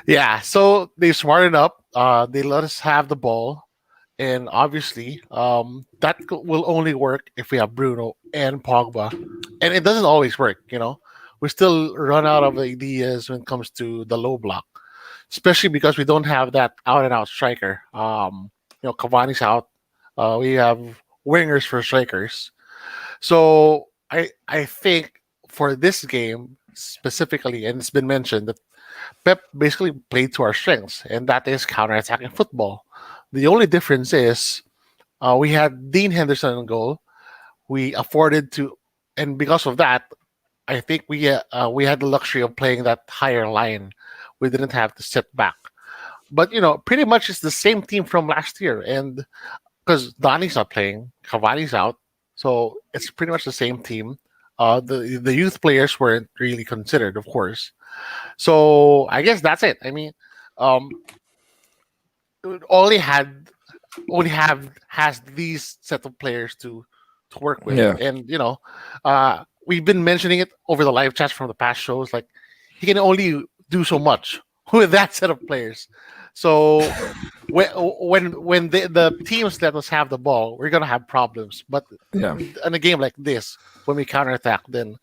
Yeah, so they smartened up. They let us have the ball, and obviously, that will only work if we have Bruno and Pogba, and it doesn't always work. We still run out of ideas when it comes to the low block, especially because we don't have that out-and-out striker. Cavani's out. We have wingers for strikers, so I think for this game specifically, and it's been mentioned that Pep basically played to our strengths, and that is counter-attacking football. The only difference is we had Dean Henderson in goal. We afforded to, and because of that, I think we had the luxury of playing that higher line. We didn't have to sit back. But, pretty much it's the same team from last year, and because Donny's not playing, Cavani's out, so it's pretty much the same team. The youth players weren't really considered, of course. So I guess that's it. I mean, has these set of players to work with, and we've been mentioning it over the live chats from the past shows. Like, he can only do so much with that set of players. So when the teams let us have the ball, we're gonna have problems. But in a game like this, when we counterattack, then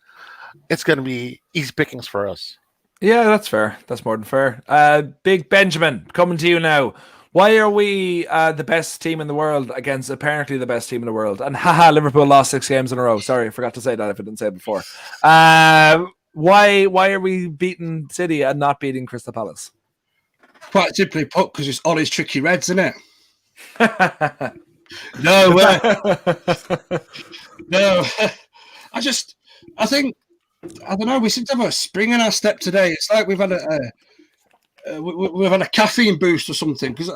it's gonna be easy pickings for us. Yeah, that's fair. That's more than fair. Big Benjamin, coming to you now. Why are we the best team in the world against apparently the best team in the world? And Liverpool lost 6 games in a row. Sorry, I forgot to say that if I didn't say it before. Why are we beating City and not beating Crystal Palace? Quite simply put, because it's all his tricky reds, isn't it? No. I think, I don't know, we seem to have a spring in our step today. It's like we've had a caffeine boost or something. Because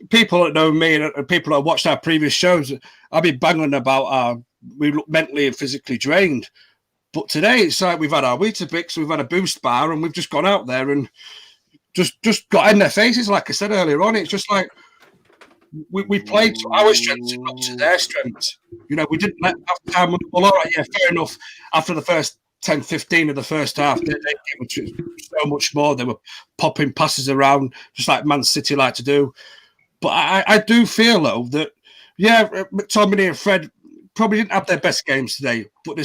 people that know me and people that have watched our previous shows, I've been banging about we look mentally and physically drained. But today it's like we've had our Weetabix, we've had a boost bar, and we've just gone out there and just got in their faces. Like I said earlier on, it's just like we played to our strengths and not to their strengths. You know, we didn't let half time. Well, all right, yeah, fair enough. After the first 10, 15 of the first half, they gave us so much more. They were popping passes around, just like Man City like to do. But I do feel, though, that, yeah, McTominay and Fred probably didn't have their best games today, but they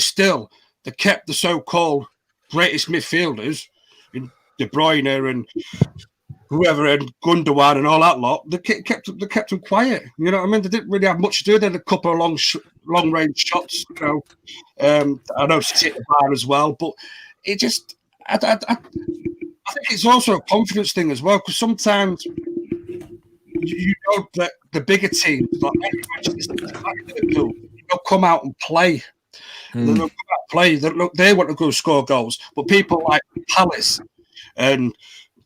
kept the so-called greatest midfielders in De Bruyne and whoever, and Gundogan and all that lot. They kept them quiet. You know what I mean? They didn't really have much to do. They had a couple of long range shots. You know, I know City at the bar as well, but it just I think it's also a confidence thing as well, because sometimes you know that the bigger teams like they'll come out and play. They'll come out and play. They want to go score goals, but people like Palace and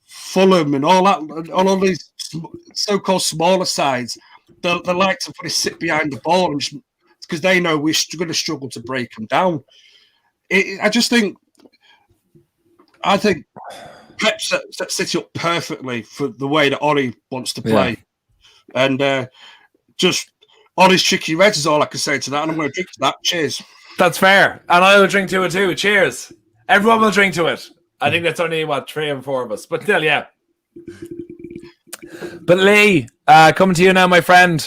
Fulham and all of these so-called smaller sides, they like to put a sit behind the ball because they know we're going to struggle to break them down. I think Pep set City up perfectly for the way that Ollie wants to play. Yeah. And just Ollie's tricky reds is all I can say to that, and I'm going to drink to that. Cheers. That's fair. And I will drink to it too. Cheers. Everyone will drink to it. I think that's only, 3 and 4 of us. But still, yeah. But Lee, coming to you now, my friend.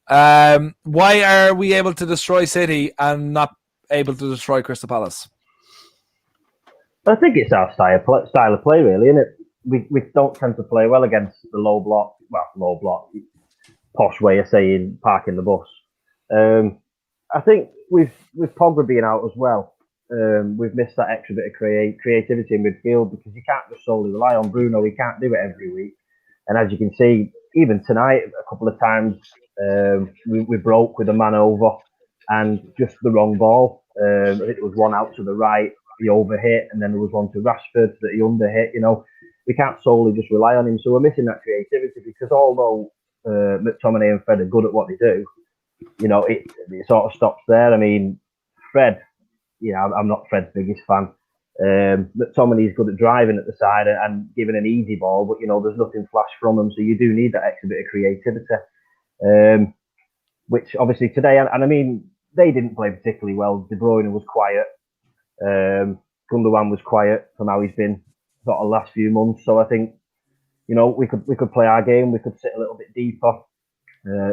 Why are we able to destroy City and not able to destroy Crystal Palace? I think it's our style of play, really, isn't it? We don't tend to play well against the low block, posh way of saying parking the bus. I think with Pogba being out as well, we've missed that extra bit of creativity in midfield, because you can't just solely rely on Bruno. He can't do it every week. And as you can see, even tonight, a couple of times, we broke with a man over and just the wrong ball. I think there was one out to the right, he overhit, and then there was one to Rashford that he underhit. You know, we can't solely just rely on him. So we're missing that creativity, because although McTominay and Fred are good at what they do, you know, it sort of stops there. I mean, Fred, I'm not Fred's biggest fan. McTominay's good at driving at the side and giving an easy ball, but, you know, there's nothing flash from him. So you do need that extra bit of creativity, which obviously today, and I mean, they didn't play particularly well. De Bruyne was quiet. Gundogan was quiet from how he's been sort of last few months. So I think, you know, we could play our game. We could sit a little bit deeper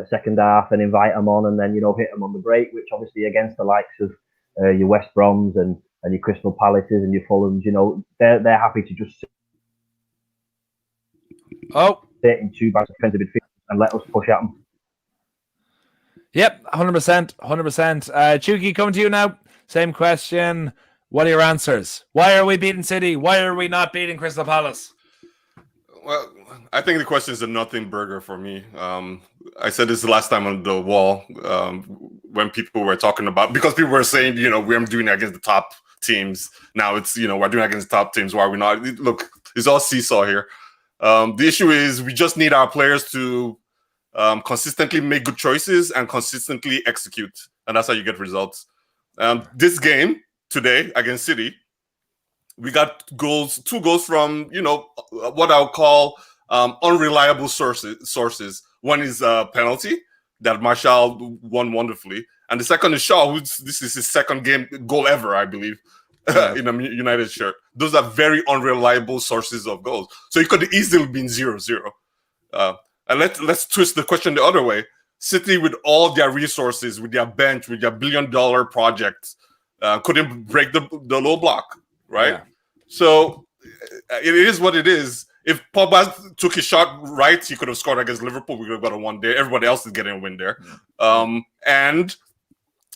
second half and invite them on, and then, you know, hit them on the break, which obviously against the likes of your West Broms and your Crystal Palaces and your Fulhams, you know, they're happy to just sit in two bags of defensive midfield and let us push at them. Yep, 100%. Chuki, coming to you now. Same question. What are your answers? Why are we beating City? Why are we not beating Crystal Palace? Well, I think the question is a nothing burger for me. I said this the last time on the wall when people were talking about, because people were saying, you know, we're doing it against the top teams. Now it's, you know, we're doing it against the top teams. Why are we not? Look, it's all seesaw here. The issue is we just need our players to consistently make good choices and consistently execute. And that's how you get results. This game today against City, we got two goals from, you know, what I'll call unreliable sources. One is a penalty that Martial won wonderfully, and the second is Shaw, this is his second game goal ever, I believe, in a United shirt. Those are very unreliable sources of goals. So it could easily been 0-0. And let's twist the question the other way. City, with all their resources, with their bench, with their billion-dollar projects, couldn't break the low block, right? Yeah. So it is what it is. If Pogba took his shot right, he could have scored against Liverpool. We could have got a one there. Everybody else is getting a win there. Yeah. And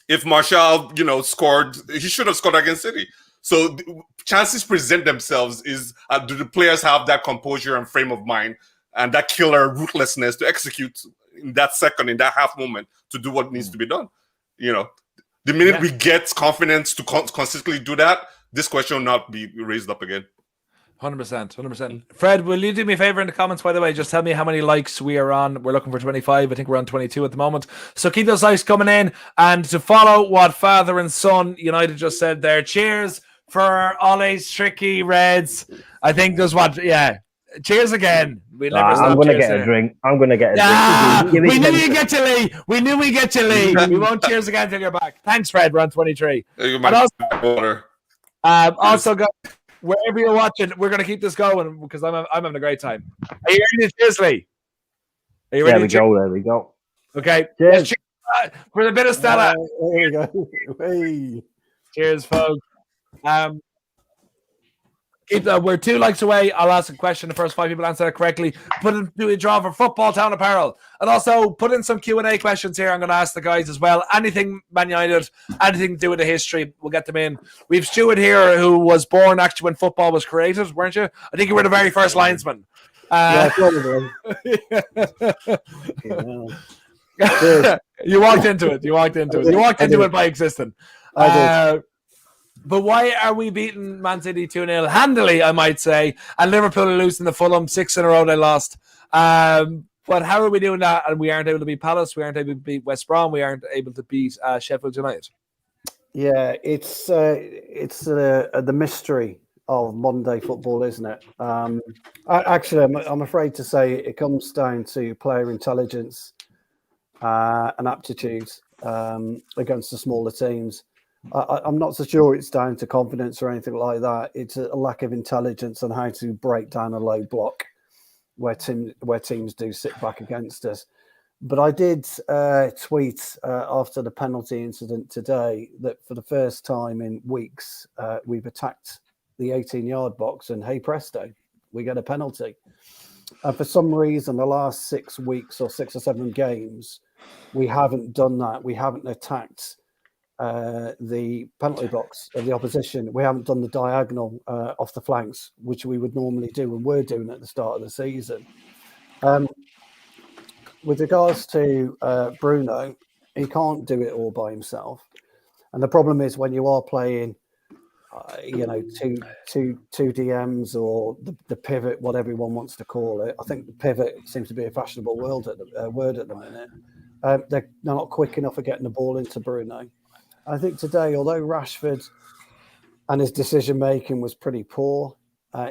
if Martial, you know, scored, he should have scored against City. So chances present themselves. Is do the players have that composure and frame of mind and that killer ruthlessness to execute in that second, in that half moment, to do what needs to be done? You know, the minute we get confidence to consistently do that, this question will not be raised up again. 100%. Fred, will you do me a favor in the comments, by the way? Just tell me how many likes we are on. We're looking for 25. I think we're on 22 at the moment. So keep those likes coming in. And to follow what Father and Son United just said there, cheers for Ollie's tricky Reds. I think there's cheers again. We never I'm stop going to cheers get there. a drink. I'm going to get a Ah, drink. Give we me knew 10 we'd get you, Lee. We knew we'd get you, Lee. We won't cheers again until you're back. Thanks, Fred. We're on 23. You And also, water. also, guys, wherever you're watching, we're going to keep this going because I'm having a great time. Are you ready to cheers, Lee? Are you ready to cheers? There we go. Okay. Cheers. Let's cheers for the bit of Stella. There we go. Hey. Cheers, folks. We're 2 likes away. I'll ask a question. The first 5 people answer that correctly. Do a draw for Football Town Apparel, and also put in some Q&A questions here. I'm going to ask the guys as well. Anything Man United, anything to do with the history, we'll get them in. We've Stuart here, who was born actually when football was created, weren't you? I think you were the very first linesman. Yeah, probably. You walked into it. You walked into it by existing. I did. But why are we beating Man City 2-0 handily, I might say, and Liverpool are losing the Fulham 6 in a row they lost. But how are we doing that? And we aren't able to beat Palace, we aren't able to beat West Brom, we aren't able to beat Sheffield United. Yeah, it's the mystery of modern day football, isn't it? I'm afraid to say it comes down to player intelligence and aptitude against the smaller teams. I'm not so sure it's down to confidence or anything like that. It's a lack of intelligence on how to break down a low block where teams do sit back against us. But I did tweet after the penalty incident today that for the first time in weeks, we've attacked the 18-yard box and hey presto, we get a penalty. And for some reason, the last 6 weeks or 6 or 7 games, we haven't done that. We haven't attacked the penalty box of the opposition. We haven't done the diagonal off the flanks, which we would normally do and were doing at the start of the season. With regards to Bruno, he can't do it all by himself. And the problem is when you are playing, two DMs or the pivot, what everyone wants to call it. I think the pivot seems to be a fashionable word at the minute. They're not quick enough at getting the ball into Bruno. I think today, although Rashford and his decision-making was pretty poor,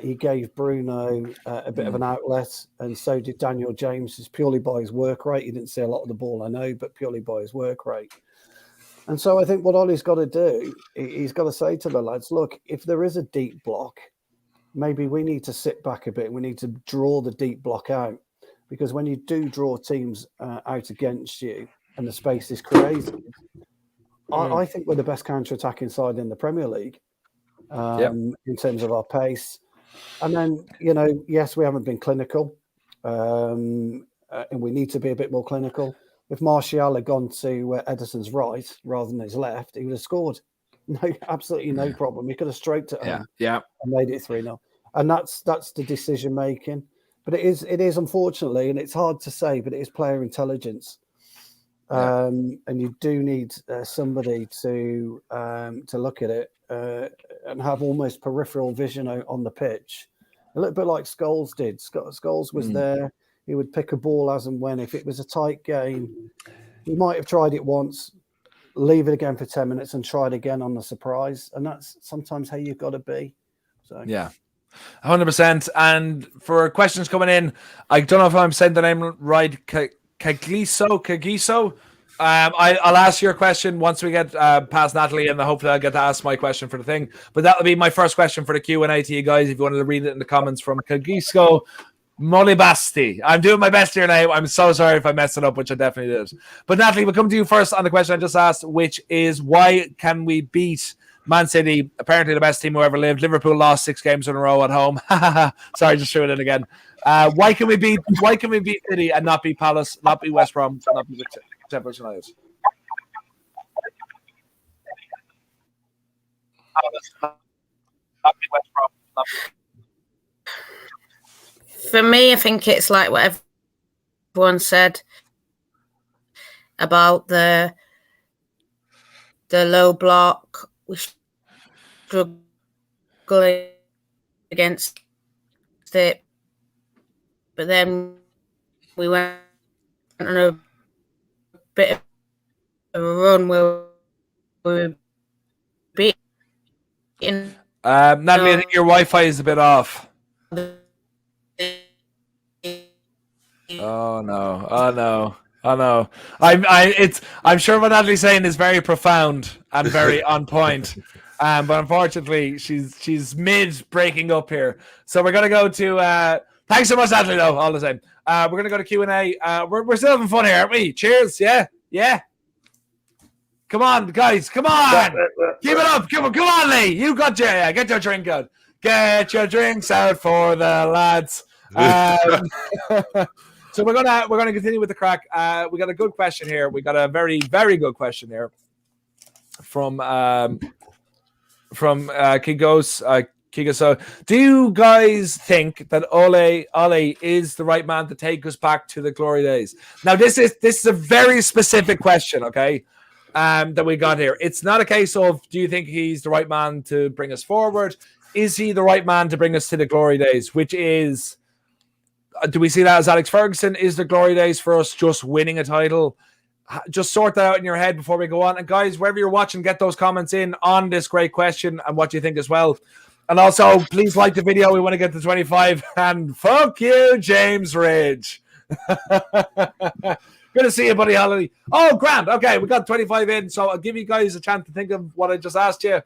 he gave Bruno a bit of an outlet, and so did Daniel James, just purely by his work rate. He didn't see a lot of the ball, I know, but purely by his work rate. And so I think what Ollie's got to do, he's got to say to the lads, look, if there is a deep block, maybe we need to sit back a bit. We need to draw the deep block out, because when you do draw teams out against you and the space is created, I think we're the best counter-attacking side in the Premier League in terms of our pace. And then, yes, we haven't been clinical, and we need to be a bit more clinical. If Martial had gone to Ederson's right rather than his left, he would have scored. No, absolutely no problem. He could have stroked it home and made it 3-0. And that's the decision making. But it is unfortunately, and it's hard to say, but it is player intelligence. And you do need somebody to look at it and have almost peripheral vision on the pitch, a little bit like Scholes did. Scholes was there; he would pick a ball as and when. If it was a tight game, he might have tried it once, leave it again for 10 minutes, and try it again on the surprise. And that's sometimes how you've got to be. So 100%. And for questions coming in, I don't know if I'm saying the name right. Kagiso. I'll ask your question once we get past Natalie, and hopefully I'll get to ask my question for the thing. But that'll be my first question for the Q&A to you guys. If you wanted to read it in the comments from Kagiso Molibasti. I'm doing my best here now. I'm so sorry if I messed it up, which I definitely did. But Natalie, we'll come to you first on the question I just asked, which is why can we beat Man City, apparently the best team who ever lived? Liverpool lost 6 games in a row at home. Sorry, just threw it in again. Why can we beat City and not beat Palace, not beat West Brom, not beat Sheffield United? For me, I think it's like what everyone said about the low block. We struggle against it, but then we went on a bit of a run where we were beating. Natalie, I think your Wi-Fi is a bit off. Oh no! Oh no! Oh no! I'm sure what Natalie's saying is very profound and very on point. But unfortunately, she's mid breaking up here. So we're gonna go to. Thanks so much, Natalie. Though all the same, we're gonna go to Q&A. We're still having fun here, aren't we? Cheers! Yeah. Come on, guys! Come on! Keep it up! Come on, Lee! You got get your drink out. Get your drinks out for the lads. So we're gonna continue with the crack. We got a good question here. We got a very, very good question here from Kigos. So, do you guys think that Ole is the right man to take us back to the glory days? Now, this is a very specific question, okay? That we got here. It's not a case of do you think he's the right man to bring us forward? Is he the right man to bring us to the glory days? Which is, do we see that as Alex Ferguson? Is the glory days for us just winning a title? Just sort that out in your head before we go on. And guys, wherever you're watching, get those comments in on this great question and what you think as well. And also, please like the video. We want to get to 25. And fuck you, James Ridge. Good to see you, buddy Holiday. Oh, grand. Okay, we got 25 in, so I'll give you guys a chance to think of what I just asked you.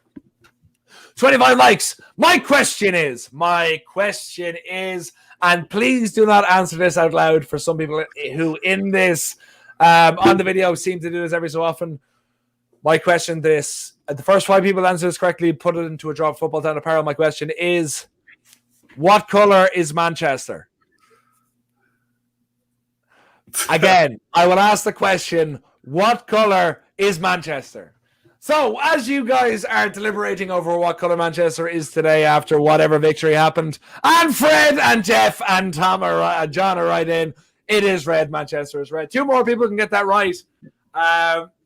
25 likes. My question is, and please do not answer this out loud for some people who in this, on the video seem to do this every so often. My question this, the first 5 people answer this correctly, put it into a drop football down apparel. My question is, what color is Manchester? Again, I will ask the question, what color is Manchester? So, as you guys are deliberating over what color Manchester is today after whatever victory happened, and Fred and Jeff and Tom John are right in, it is red. Manchester is red. 2 more people can get that right.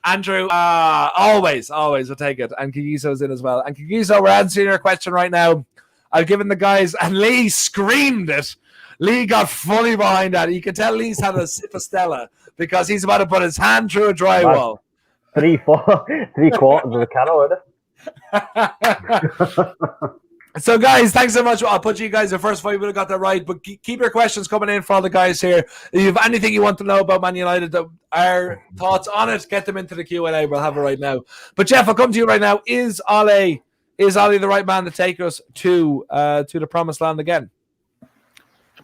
Andrew, always will take it. And Kigiso's in as well. And Kigiso, we're answering your question right now. I've given the guys, and Lee screamed it. Lee got fully behind that. You can tell Lee's had a sip of Stella because he's about to put his hand through a drywall. 3/4 of a can already. So, guys, thanks so much. I'll put you guys the first 5 people got that right, but keep your questions coming in for all the guys here. If you have anything you want to know about Man United, our thoughts on it, get them into the Q&A. We'll have it right now. But, Jeff, I'll come to you right now. Is Ole the right man to take us to the promised land again? I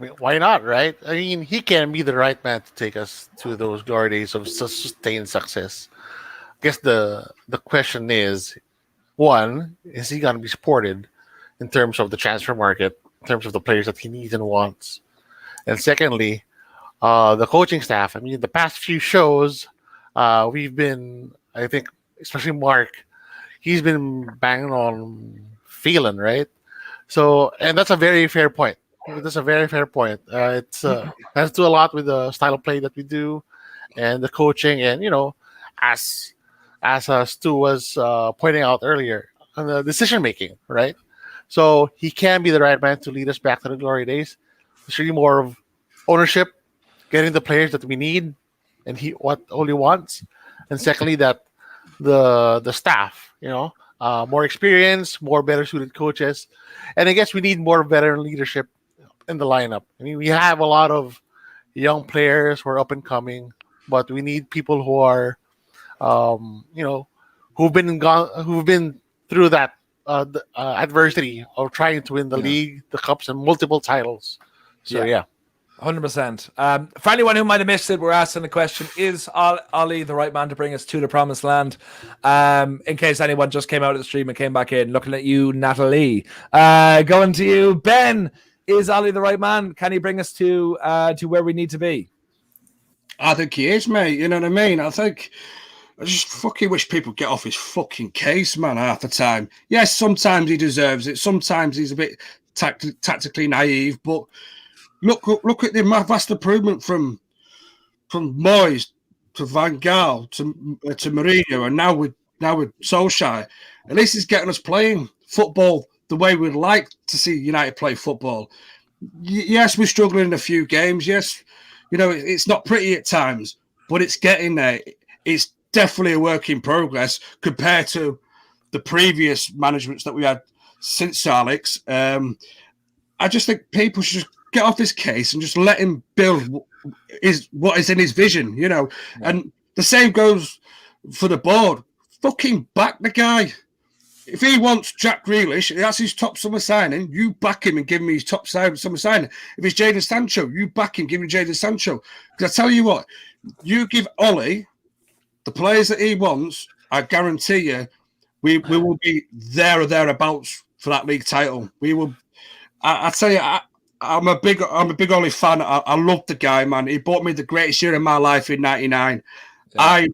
mean, why not, right? I mean, he can be the right man to take us to those glory days of sustained success. I guess the question is, one, is he going to be supported in terms of the transfer market, in terms of the players that he needs and wants? And secondly, the coaching staff. I mean, the past few shows, we've been, I think, especially Mark, he's been banging on Phelan, right? So, and that's a very fair point. That's a very fair point. It's has to do a lot with the style of play that we do, and the coaching, and as Stu was pointing out earlier, on the decision making, right? So he can be the right man to lead us back to the glory days. It's really more of ownership, getting the players that we need, and what Ole wants, and secondly that the staff, more experience, more better suited coaches, and I guess we need more veteran leadership in the lineup. I mean, we have a lot of young players who are up and coming, but we need people who are, who've been through that adversity of trying to win the league, the cups, and multiple titles. So yeah. 100%. For anyone who might have missed it, we're asking the question, is Ole the right man to bring us to the promised land? In case anyone just came out of the stream and came back in, looking at you, Natalie. Going to you, Ben. Is Ole the right man? Can he bring us to where we need to be? I think he is, mate. You know what I mean? I just fucking wish people get off his fucking case, man, half the time. Yes, sometimes he deserves it. Sometimes he's a bit tactically naive. But look at the vast improvement from Moyes to Van Gaal to Mourinho, and now with Solskjaer. At least he's getting us playing football the way we'd like to see United play football. Yes, we're struggling in a few games. Yes, it's not pretty at times, but it's getting there. It's definitely a work in progress compared to the previous managements that we had since Alex. I just think people should get off his case and just let him build what is in his vision, you know. Yeah. And the same goes for the board. Fucking back the guy. If he wants Jack Grealish, that's his top summer signing, you back him and give him his top summer signing. If it's Jadon Sancho, you back him, give him Jadon Sancho. Because I tell you what, you give Ollie the players that he wants, I guarantee you, we will be there or thereabouts for that league title. We will. I tell you, I'm a big Ollie fan. I love the guy, man. He bought me the greatest year of my life in '99. Yeah.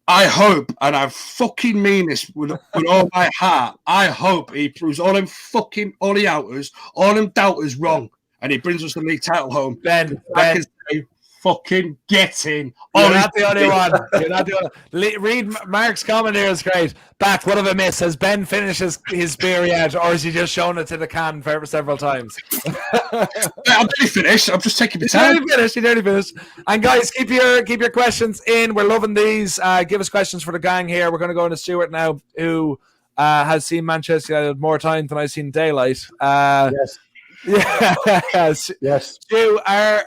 I hope, and I fucking mean this with all my heart, I hope he proves all them fucking Ollie outers, all them doubters wrong, and he brings us the league title home. Ben. Fucking get in. You're not the only one. You're not the only. Read Mark's comment here is great. Back, what have I missed? Has Ben finished his beer yet, or has he just shown it to the can for several times? I'm nearly finished. I'm just taking the time. You're nearly finished. And guys, keep your questions in. We're loving these. Give us questions for the gang here. We're going to go into Stuart now, who has seen Manchester United more times than I've seen daylight. Yes. Yes. Stu, are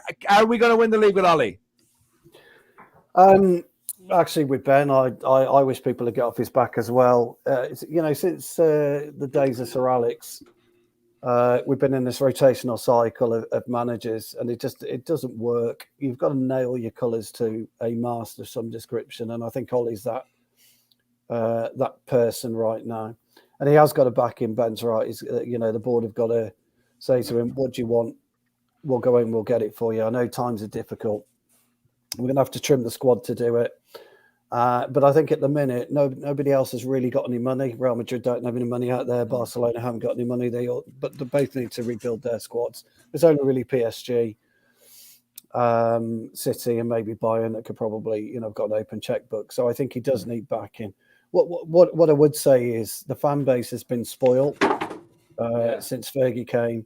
we going to win the league with Ollie? Actually, with Ben, I wish people would get off his back as well. You know, since the days of Sir Alex, we've been in this rotational cycle of managers, and it doesn't work. You've got to nail your colours to a mast of some description, and I think Ollie's that person right now, and he has got to back him. Ben's right. The board have got to say to him, what do you want? We'll go in, we'll get it for you. I know times are difficult. We're going to have to trim the squad to do it. But I think at the minute, nobody else has really got any money. Real Madrid don't have any money out there. Barcelona haven't got any money. But they both need to rebuild their squads. There's only really PSG, City, and maybe Bayern that could probably, got an open checkbook. So I think he does need backing. What I would say is the fan base has been spoiled since Fergie came.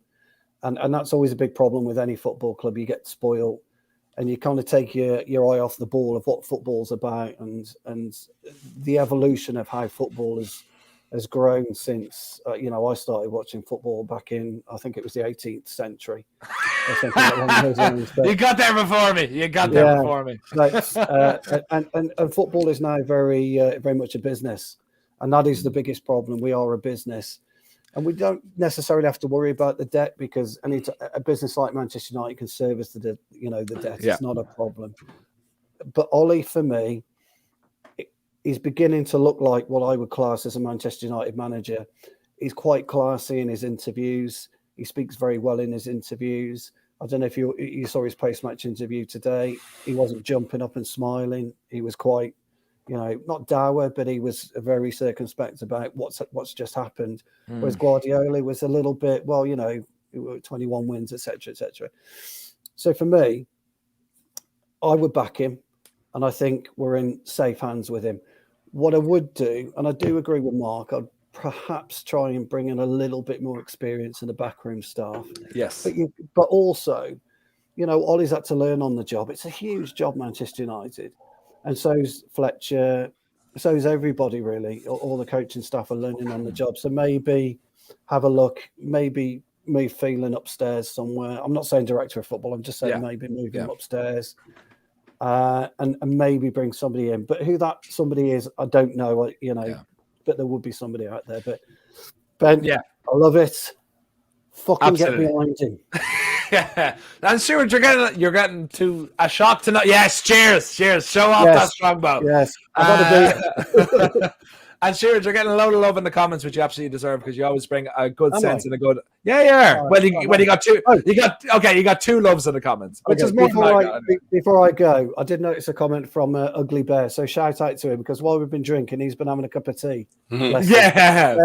And that's always a big problem with any football club. You get spoiled and you kind of take your eye off the ball of what football's about and the evolution of how football has grown since, I started watching football back in, I think it was the 18th century. You got there before me. And football is now very, very much a business. And that is the biggest problem. We are a business. And we don't necessarily have to worry about the debt because a business like Manchester United can service the debt. Yeah. It's not a problem. But Ollie, for me, is beginning to look like what I would class as a Manchester United manager. He's quite classy in his interviews. He speaks very well in his interviews. I don't know if you saw his post-match interview today. He wasn't jumping up and smiling. He was quite, not dour, but he was very circumspect about what's just happened. Whereas Guardiola was a little bit, 21 wins, etc., etc. So for me, I would back him, and I think we're in safe hands with him. What I would do, and I do agree with Mark, I'd perhaps try and bring in a little bit more experience in the backroom staff. Yes. But also, Ollie's had to learn on the job. It's a huge job, Manchester United. And so's Fletcher, so's everybody really. All the coaching staff are learning on the job. So maybe have a look, maybe move Phelan upstairs somewhere. I'm not saying director of football. I'm just saying maybe move him upstairs and maybe bring somebody in. But who that somebody is, I don't know. But there would be somebody out there. But Ben, I love it. Fucking Absolutely. Get behind him. Yeah, and Stuart, you're getting to a shock tonight. Yes, cheers. Show off that strongbow. Yes, and Stuart, you're getting a load of love in the comments, which you absolutely deserve because you always bring a good sense and a good. Yeah, yeah. When you got two, you got two loves in the comments, which is more before I go, I did notice a comment from Ugly Bear, so shout out to him because while we've been drinking, he's been having a cup of tea. Mm-hmm.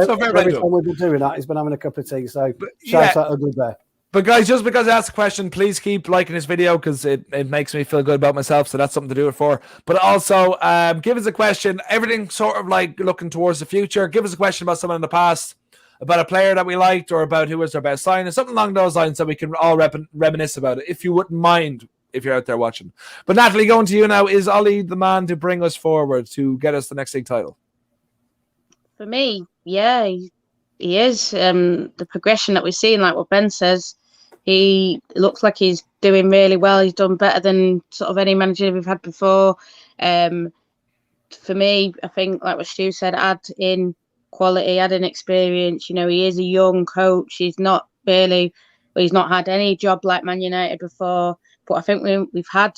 So every time we've been doing that, he's been having a cup of tea. So shout out Ugly Bear. But guys, just because I asked a question, please keep liking this video because it makes me feel good about myself. So that's something to do it for. But also, give us a question. Everything sort of like looking towards the future. Give us a question about someone in the past, about a player that we liked, or about who was their best signing, something along those lines, so we can all reminisce about it. If you wouldn't mind, if you're out there watching. But Natalie, going to you now. Is Ollie the man to bring us forward to get us the next league title? For me, yeah, he is. The progression that we're seeing, like what Ben says, He looks like he's doing really well. He's done better than sort of any manager we've had before. For me, I think, like what Stu said, add in quality, add in experience. He is a young coach. He's not had any job like Man United before. But I think we've had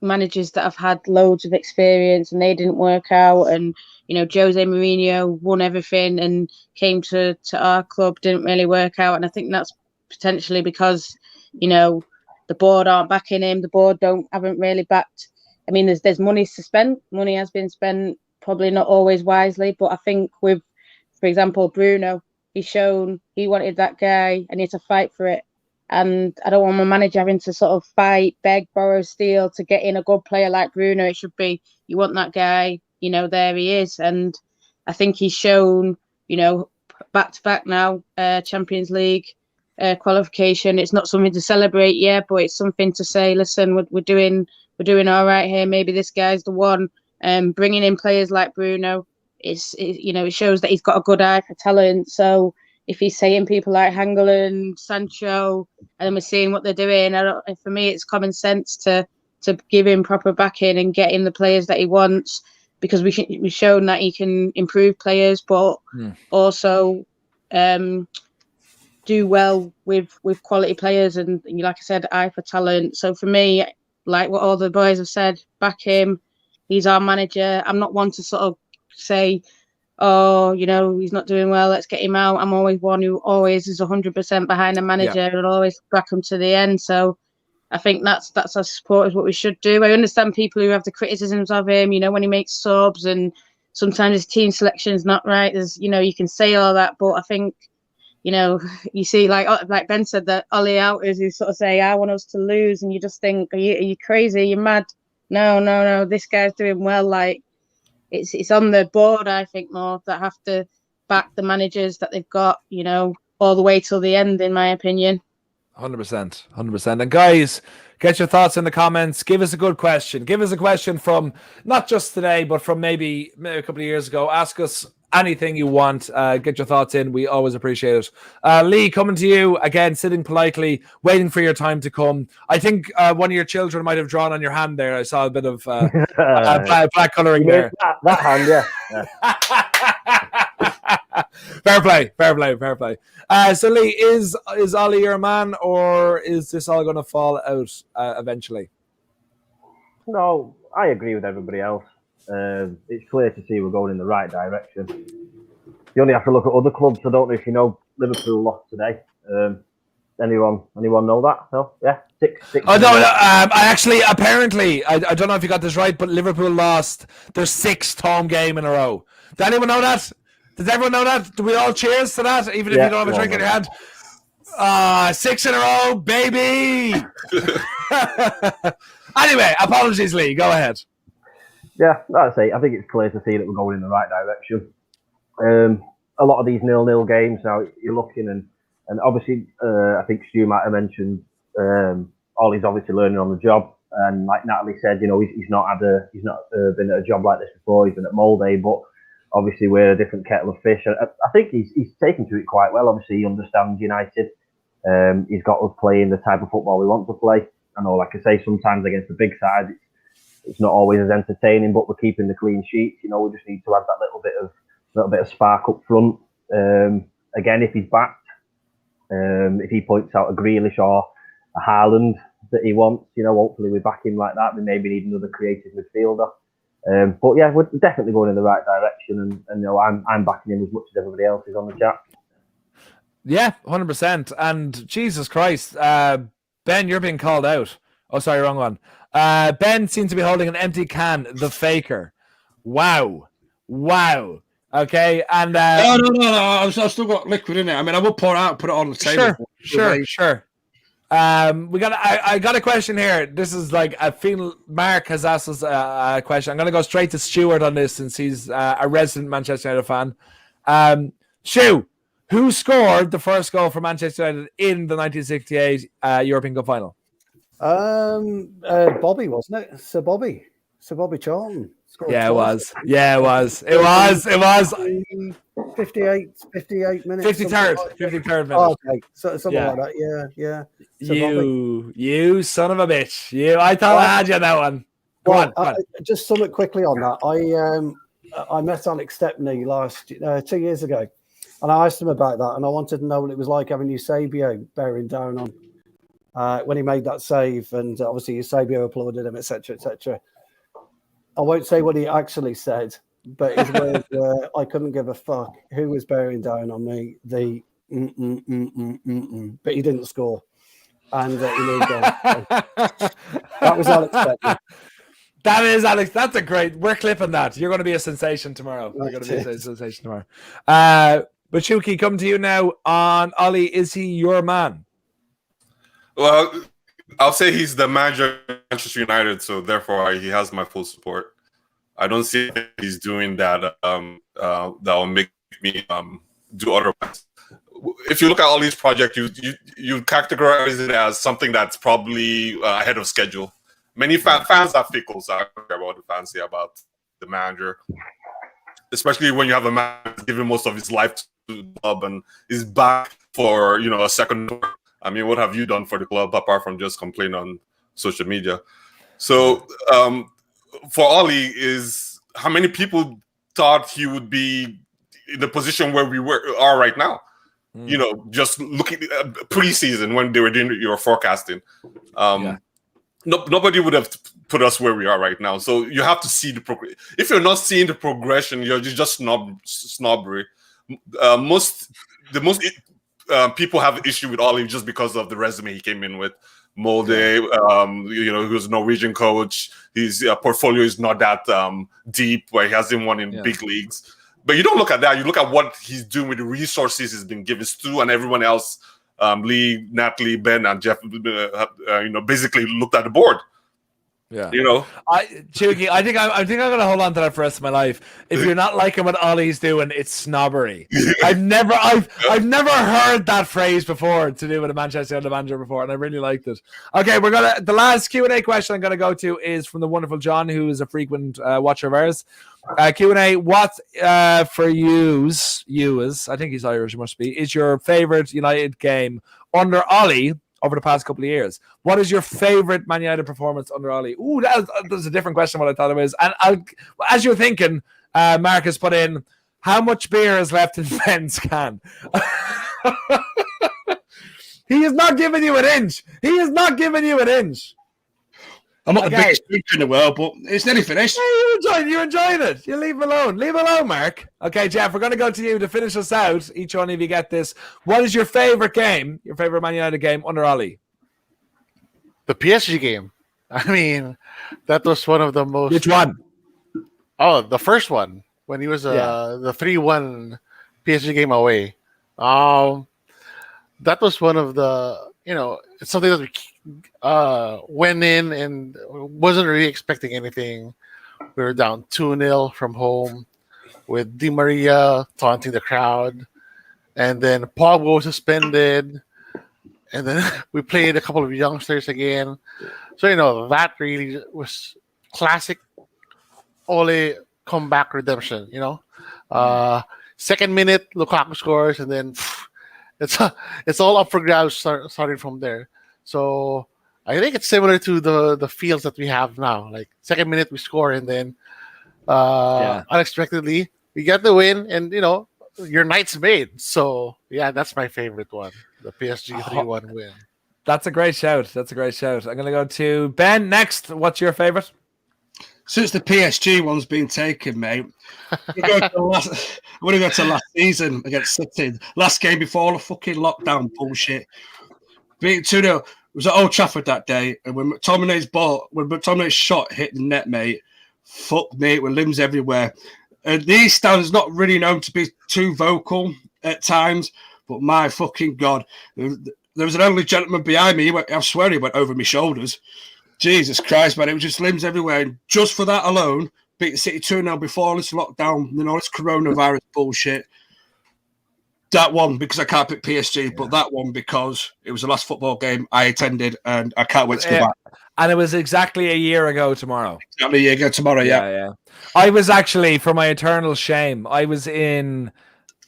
managers that have had loads of experience and they didn't work out. And, Jose Mourinho won everything and came to our club, didn't really work out. And I think that's potentially because, the board aren't backing him. The board haven't really backed. I mean, there's money to spend. Money has been spent, probably not always wisely. But I think with, for example, Bruno, he's shown he wanted that guy and he had to fight for it. And I don't want my manager having to sort of fight, beg, borrow, steal to get in a good player like Bruno. It should be, you want that guy, there he is. And I think he's shown, back to back now, Champions League qualification. It's not something to celebrate, but it's something to say, listen, we're doing all right here. Maybe this guy's the one. Bringing in players like Bruno, it shows that he's got a good eye for talent. So if he's saying people like Hangeland, Sancho, and we're seeing what they're doing, for me, it's common sense to give him proper backing and get in the players that he wants, because we've shown that he can improve players, but also do well with quality players. And like I said, eye for talent. So for me, like what all the boys have said, back him. He's our manager. I'm not one to sort of say, oh, he's not doing well, let's get him out. I'm always one who always is 100% behind the manager and always back him to the end. So I think that's as supporters what we should do. I understand people who have the criticisms of him, when he makes subs and sometimes his team selection is not right. There's, you can say all that, but I think, you see, like Ben said, that Ollie outers who sort of say, I want us to lose, and you just think, are you crazy? You're mad. No, this guy's doing well. Like, it's on the board, I think, more, that have to back the managers that they've got, all the way till the end, in my opinion. 100%. And guys, get your thoughts in the comments. Give us a good question. Give us a question from not just today, but from maybe a couple of years ago. Ask us anything you want. Get your thoughts in. We always appreciate it. Lee, coming to you again, sitting politely, waiting for your time to come. I think one of your children might have drawn on your hand there. I saw a bit of black colouring there. That hand, Fair play. So Lee, is Ollie your man, or is this all going to fall out eventually? No, I agree with everybody else. It's clear to see we're going in the right direction. You only have to look at other clubs. I don't know if you know, Liverpool lost today. Anyone know that? No? Yeah, six. Oh no! I actually, apparently, I don't know if you got this right, but Liverpool lost their 6th home game in a row. Did anyone know that? Does everyone know that? Do we all cheers to that, even if you don't have a drink in your hand? 6 in a row, baby! Anyway, apologies, Lee. Go ahead. Yeah, I think it's clear to see that we're going in the right direction. A lot of these 0-0 games now, you're looking, and obviously, I think Stu might have mentioned, Ollie's obviously learning on the job, and like Natalie said, he's not been at a job like this before. He's been at Molde, but obviously we're a different kettle of fish. I think he's taken to it quite well. Obviously, he understands United. He's got us playing the type of football we want to play. I know, like I say, sometimes against the big sides, it's not always as entertaining, but we're keeping the clean sheets. We just need to add that little bit of spark up front. Again, if he's backed, if he points out a Grealish or a Haaland that he wants, hopefully we back him like that. We maybe need another creative midfielder. But yeah, we're definitely going in the right direction, and I'm backing him as much as everybody else is on the chat. Yeah, 100%. And Jesus Christ, Ben, you're being called out. Oh, sorry, wrong one. Ben seems to be holding an empty can, the faker. Wow. Okay, and no. I've still got liquid in it. I mean, I will put it on the table. Sure. I got a question here. This is like, I feel Mark has asked us a question. I'm going to go straight to Stuart on this, since he's a resident Manchester United fan. Stu, who scored the first goal for Manchester United in the 1968 European Cup final? Bobby, wasn't it? Sir Bobby Charlton. Scored Yeah, it twice. was. Yeah, it was. It was. It was. 58 minutes. 53rd minute. Oh, okay, so something Yeah. like that. Yeah. So You son of a bitch. I thought I had you on that one. Go on. Just something quickly on that. I met Alex Stepney 2 years ago, and I asked him about that, and I wanted to know what it was like having Eusebio bearing down on when he made that save, and obviously Eusebio applauded him, etc., etc. I won't say what he actually said, but his words were, "I couldn't give a fuck who was bearing down on me." But he didn't score, and he moved on. That was Alex Stepney. That is Alex. That's a great. We're clipping that. You're going to be a sensation tomorrow. You're going to be a sensation tomorrow. But Shuki, come to you now on Ollie. Is he your man? Well, I'll say he's the manager of Manchester United, so therefore he has my full support. I don't see he's doing that that will make me do otherwise. If you look at Ollie's project, you categorize it as something that's probably ahead of schedule. Many fans are fickle, so I don't care about the fans say about the manager, especially when you have a man giving most of his life to the club and is back for a second. I mean, what have you done for the club apart from just complain on social media? So for Ollie is how many people thought he would be in the position where we are right now? Just looking at preseason when they were doing your forecasting. Nobody would have put us where we are right now. So you have to see the progression. If you're not seeing the progression, you're just snobbery. Most people have an issue with Ollie just because of the resume he came in with. Molde, he was a Norwegian coach. His portfolio is not that deep, where he hasn't won in big leagues. But you don't look at that. You look at what he's doing with the resources he's been given. Stu and everyone else. Lee, Natalie, Ben, and Jeff, basically looked at the board. Yeah, Chucky, I think I'm gonna hold on to that for the rest of my life. If you're not liking what Ollie's doing, it's snobbery. I've never heard that phrase before to do with a Manchester United manager before, and I really liked it. Okay, the last Q&A question I'm gonna go to is from the wonderful John, who is a frequent watcher of ours. Q&A, what for yous, I think he's Irish, he must be, is your favorite United game under Ollie over the past couple of years? What is your favorite Man United performance under Ollie? Ooh, that's a different question than what I thought it was. And as you're thinking, Marcus put in, how much beer is left in Ben's can? He is not giving you an inch. I'm not the biggest drinker in the world, but it's nearly finished. Yeah, you enjoyed it. You leave him alone. Leave him alone, Mark. Okay, Jeff, we're going to go to you to finish us out. Each one of you get this. What is your favorite game, your favorite Man United game under Ollie? The PSG game. I mean, that was one of the most... Which one? Oh, the first one. When he was the 3-1 PSG game away. That was one of the... it's something that we went in and wasn't really expecting anything. We were down 2-0 from home with Di Maria taunting the crowd. And then Pogba was suspended. And then we played a couple of youngsters again. So, that really was classic Ole comeback redemption, Second minute, Lukaku scores, and then it's all up for grabs starting from there. So I think it's similar to the feels that we have now. Like second minute we score, and then unexpectedly we get the win, and your night's made. So yeah, that's my favorite one, the PSG 3-1 win. That's a great shout. I'm gonna go to Ben next. What's your favorite? Since the PSG one's been taken, mate, I'm going to go to last season against City. Last game before all the fucking lockdown bullshit. Being 2-0. It was at Old Trafford that day, and when McTominay's shot hit the net, mate, fuck me, with limbs everywhere. And the East Stand is not really known to be too vocal at times, but my fucking God, there was an elderly gentleman behind me. I swear he went over my shoulders. Jesus Christ, man, it was just limbs everywhere. And just for that alone, beat the City 2-0 before all this lockdown, this coronavirus bullshit. That one, because I can't pick PSG, but that one because it was the last football game I attended, and I can't wait to go back. And it was exactly a year ago tomorrow. Exactly a year ago tomorrow, yeah. I was actually, for my eternal shame, I was in,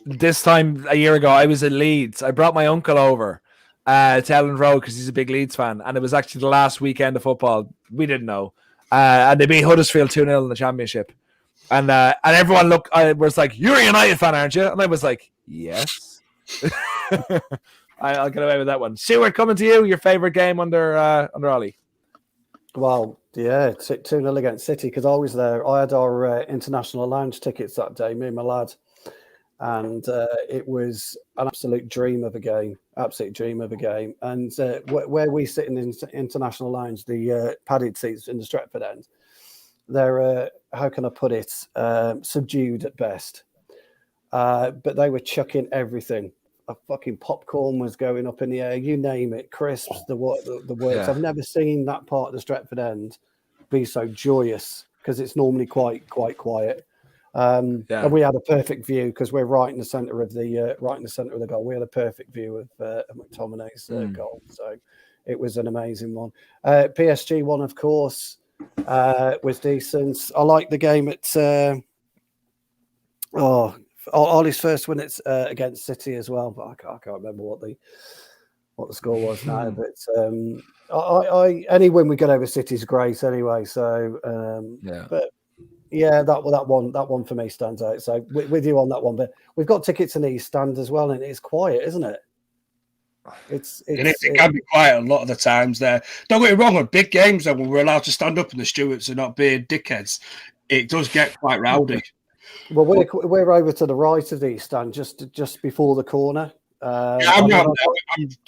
this time a year ago, I was in Leeds. I brought my uncle over to Elland Road because he's a big Leeds fan. And it was actually the last weekend of football. We didn't know. And they beat Huddersfield 2-0 in the championship. And everyone was like, "You're a United fan, aren't you?" And I was like, "Yes." I'll get away with that one. Stuart, coming to you, your favourite game under Ollie? Well, yeah, 2-0 against City, because I was there. I had our international lounge tickets that day, me and my lad. And it was an absolute dream of a game. And where we sit in the international lounge, the padded seats in the Stretford end, they're, how can I put it, subdued at best. But they were chucking everything. A fucking popcorn was going up in the air, you name it, crisps, the works. Yeah. I've never seen that part of the Stretford end be so joyous, because it's normally quite quiet. And we had a perfect view because we're right in the centre of the goal. We had a perfect view of McTominay's goal, so it was an amazing one. PSG one, of course, was decent. I like the game at Ollie's first win against City as well, but I can't remember what the score was now. But any win we get over City is great anyway. So but yeah, that one for me stands out. So with you on that one, but we've got tickets in the East Stand as well, and it's quiet, isn't it? It can be quiet a lot of the times there. Don't get me wrong, on big games though, when we're allowed to stand up and the stewards are not being dickheads, it does get quite rowdy. Well, we're over to the right of the East Stand, just before the corner. I'm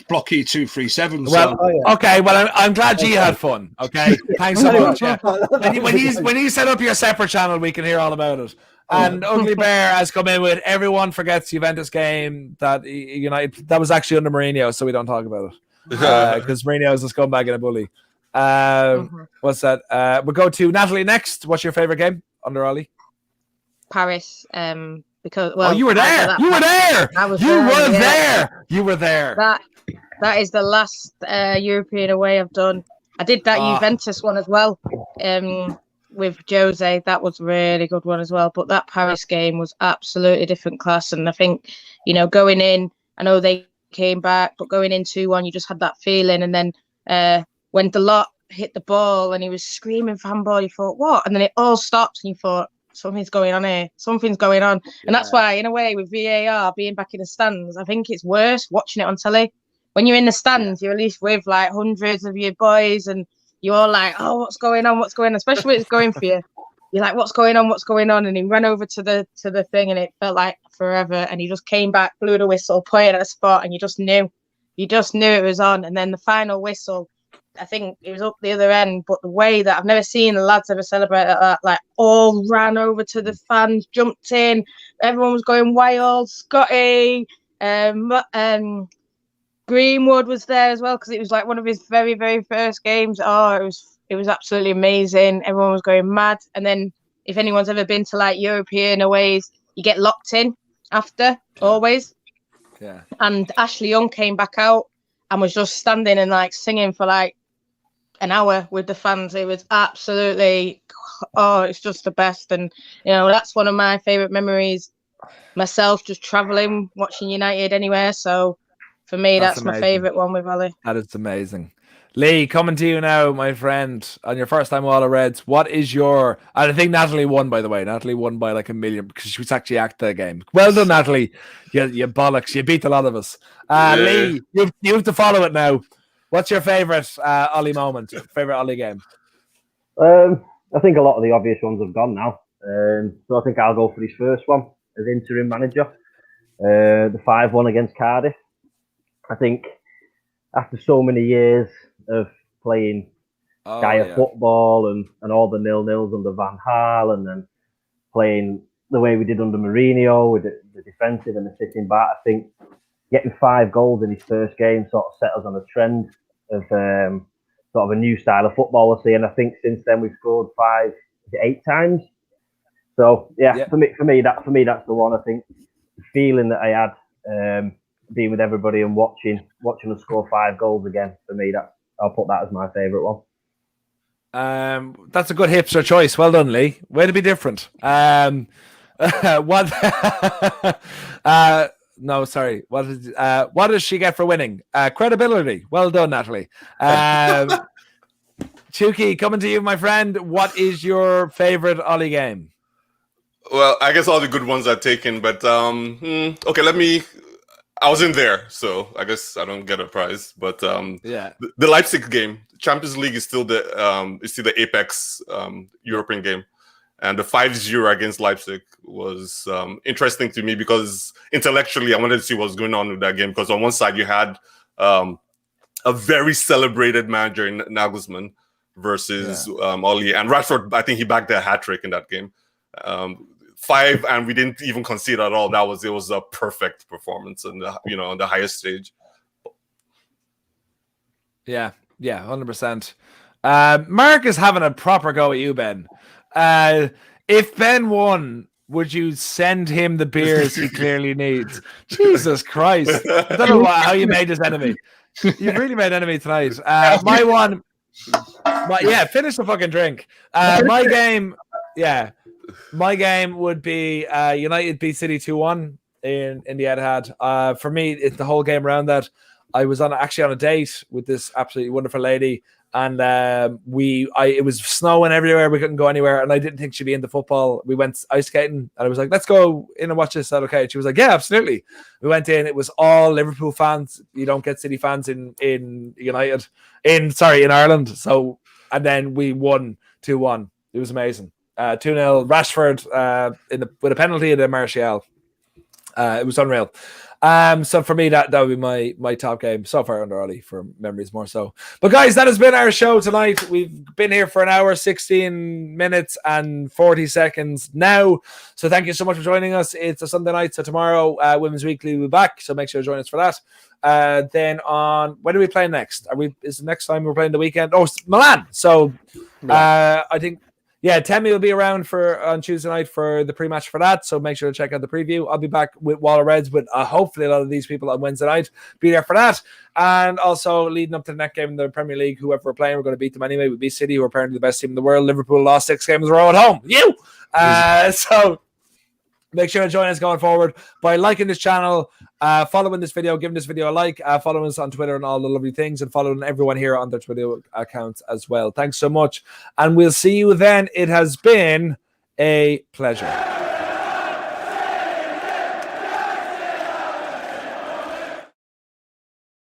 block E237. Well, okay. Well, I'm glad you had fun. Okay, thanks so much. Yeah. When you set up your separate channel, we can hear all about it. And Ugly Bear has come in with everyone forgets Juventus game that United that was actually under Mourinho, so we don't talk about it because Mourinho is a scumbag and a bully. What's that? We'll go to Natalie next. What's your favorite game under Ollie? Paris. Because you were there. You were there. You were there. That is the last European away I've done. I did that Juventus one as well. With Jose, that was a really good one as well. But that Paris game was absolutely different class, and I think going in, I know they came back, but going in 2-1, you just had that feeling. And then when Dalot hit the ball and he was screaming for handball, you thought what? And then it all stopped, and you thought, something's going on here. Something's going on. And that's why, in a way, with VAR being back in the stands, I think it's worse watching it on telly. When you're in the stands, you're at least with like hundreds of your boys and you're all like, oh, what's going on? What's going on? Especially when it's going for you. You're like, what's going on? What's going on? And he ran over to the thing and it felt like forever. And he just came back, blew the whistle, pointed at a spot, and you just knew it was on. And then the final whistle, I think it was up the other end, but the way that I've never seen the lads ever celebrate that, like all ran over to the fans, jumped in, everyone was going wild. Scotty, Greenwood was there as well because it was like one of his very, very first games. Oh, it was absolutely amazing. Everyone was going mad. And then if anyone's ever been to like European aways, you get locked in after always. Yeah. And Ashley Young came back out and was just standing and like singing for like an hour with the fans. It was absolutely, it's just the best. And, that's one of my favourite memories myself, just travelling, watching United anywhere. So for me, that's my favourite one with Ollie. That is amazing. Lee, coming to you now, my friend, on your first time all Reds. What is your... And I think Natalie won, by the way. Natalie won by like 1 million because she was actually at the game. Well done, Natalie. You bollocks. You beat a lot of us. Lee, you have to follow it now. What's your favourite Ollie moment? Favourite Ollie game? I think a lot of the obvious ones have gone now. So I think I'll go for his first one as interim manager. The 5-1 against Cardiff. I think after so many years of playing dire football and all the 0-0s under Van Gaal and then playing the way we did under Mourinho with the defensive and the sitting back, I think getting 5 goals in his first game sort of set us on a trend of sort of a new style of football we're seeing. I think since then we've scored 8 times. So for me that's the one. I think the feeling that I had being with everybody and watching us score 5 goals again, for me, I'll put that as my favourite one. That's a good hipster choice. Well done, Lee. Way to be different. What? No, sorry. What does she get for winning? Credibility. Well done, Natalie. Chuki, coming to you, my friend. What is your favorite Ollie game? Well, I guess all the good ones are taken, but okay, I was in there, so I guess I don't get a prize. But the Leipzig game, Champions League is still the apex European game, and the 5-0 against Leipzig was interesting to me because intellectually I wanted to see what's going on with that game. Because on one side you had a very celebrated manager in Nagelsmann versus Ollie, and Rashford. I think he bagged a hat trick in that game. 5, and we didn't even concede at all. It was a perfect performance, and on the highest stage. Yeah, 100%. Mark is having a proper go at you, Ben. If Ben won, would you send him the beers he clearly needs? Jesus Christ! I don't know how you made this enemy. You've really made enemy tonight. Finish the fucking drink. My game would be United beat City 2-1 in the Etihad. For me, it's the whole game around that. I was on a date with this absolutely wonderful lady, and it was snowing everywhere. We couldn't go anywhere, and I didn't think she'd be into football. We went ice skating, and I was like, "Let's go in and watch this." Is that okay? She was like, "Yeah, absolutely." We went in. It was all Liverpool fans. You don't get City fans in Ireland. So, and then we won 2-1. It was amazing. 2-0 Rashford with a penalty at Martial. It was unreal. So for me, that would be my top game so far under Ollie, for memories more so. But guys, that has been our show tonight. We've been here for an hour, 16 minutes and 40 seconds now. So thank you so much for joining us. It's a Sunday night, so tomorrow Women's Weekly will be back. So make sure to join us for that. Then when are we playing next? Is the next time we're playing the weekend? Oh, it's Milan. So I think. Yeah, Temi will be around on Tuesday night for the pre-match for that, so make sure to check out the preview. I'll be back with Waller Reds with hopefully a lot of these people on Wednesday night. Be there for that. And also leading up to the next game in the Premier League, whoever we're playing, we're going to beat them anyway. We beat City, who are apparently the best team in the world. Liverpool lost 6 games in a row at home. So make sure to join us going forward by liking this channel, following this video, giving this video a like, following us on Twitter and all the lovely things, and following everyone here on their Twitter accounts as well. Thanks so much, and we'll see you then. It has been a pleasure.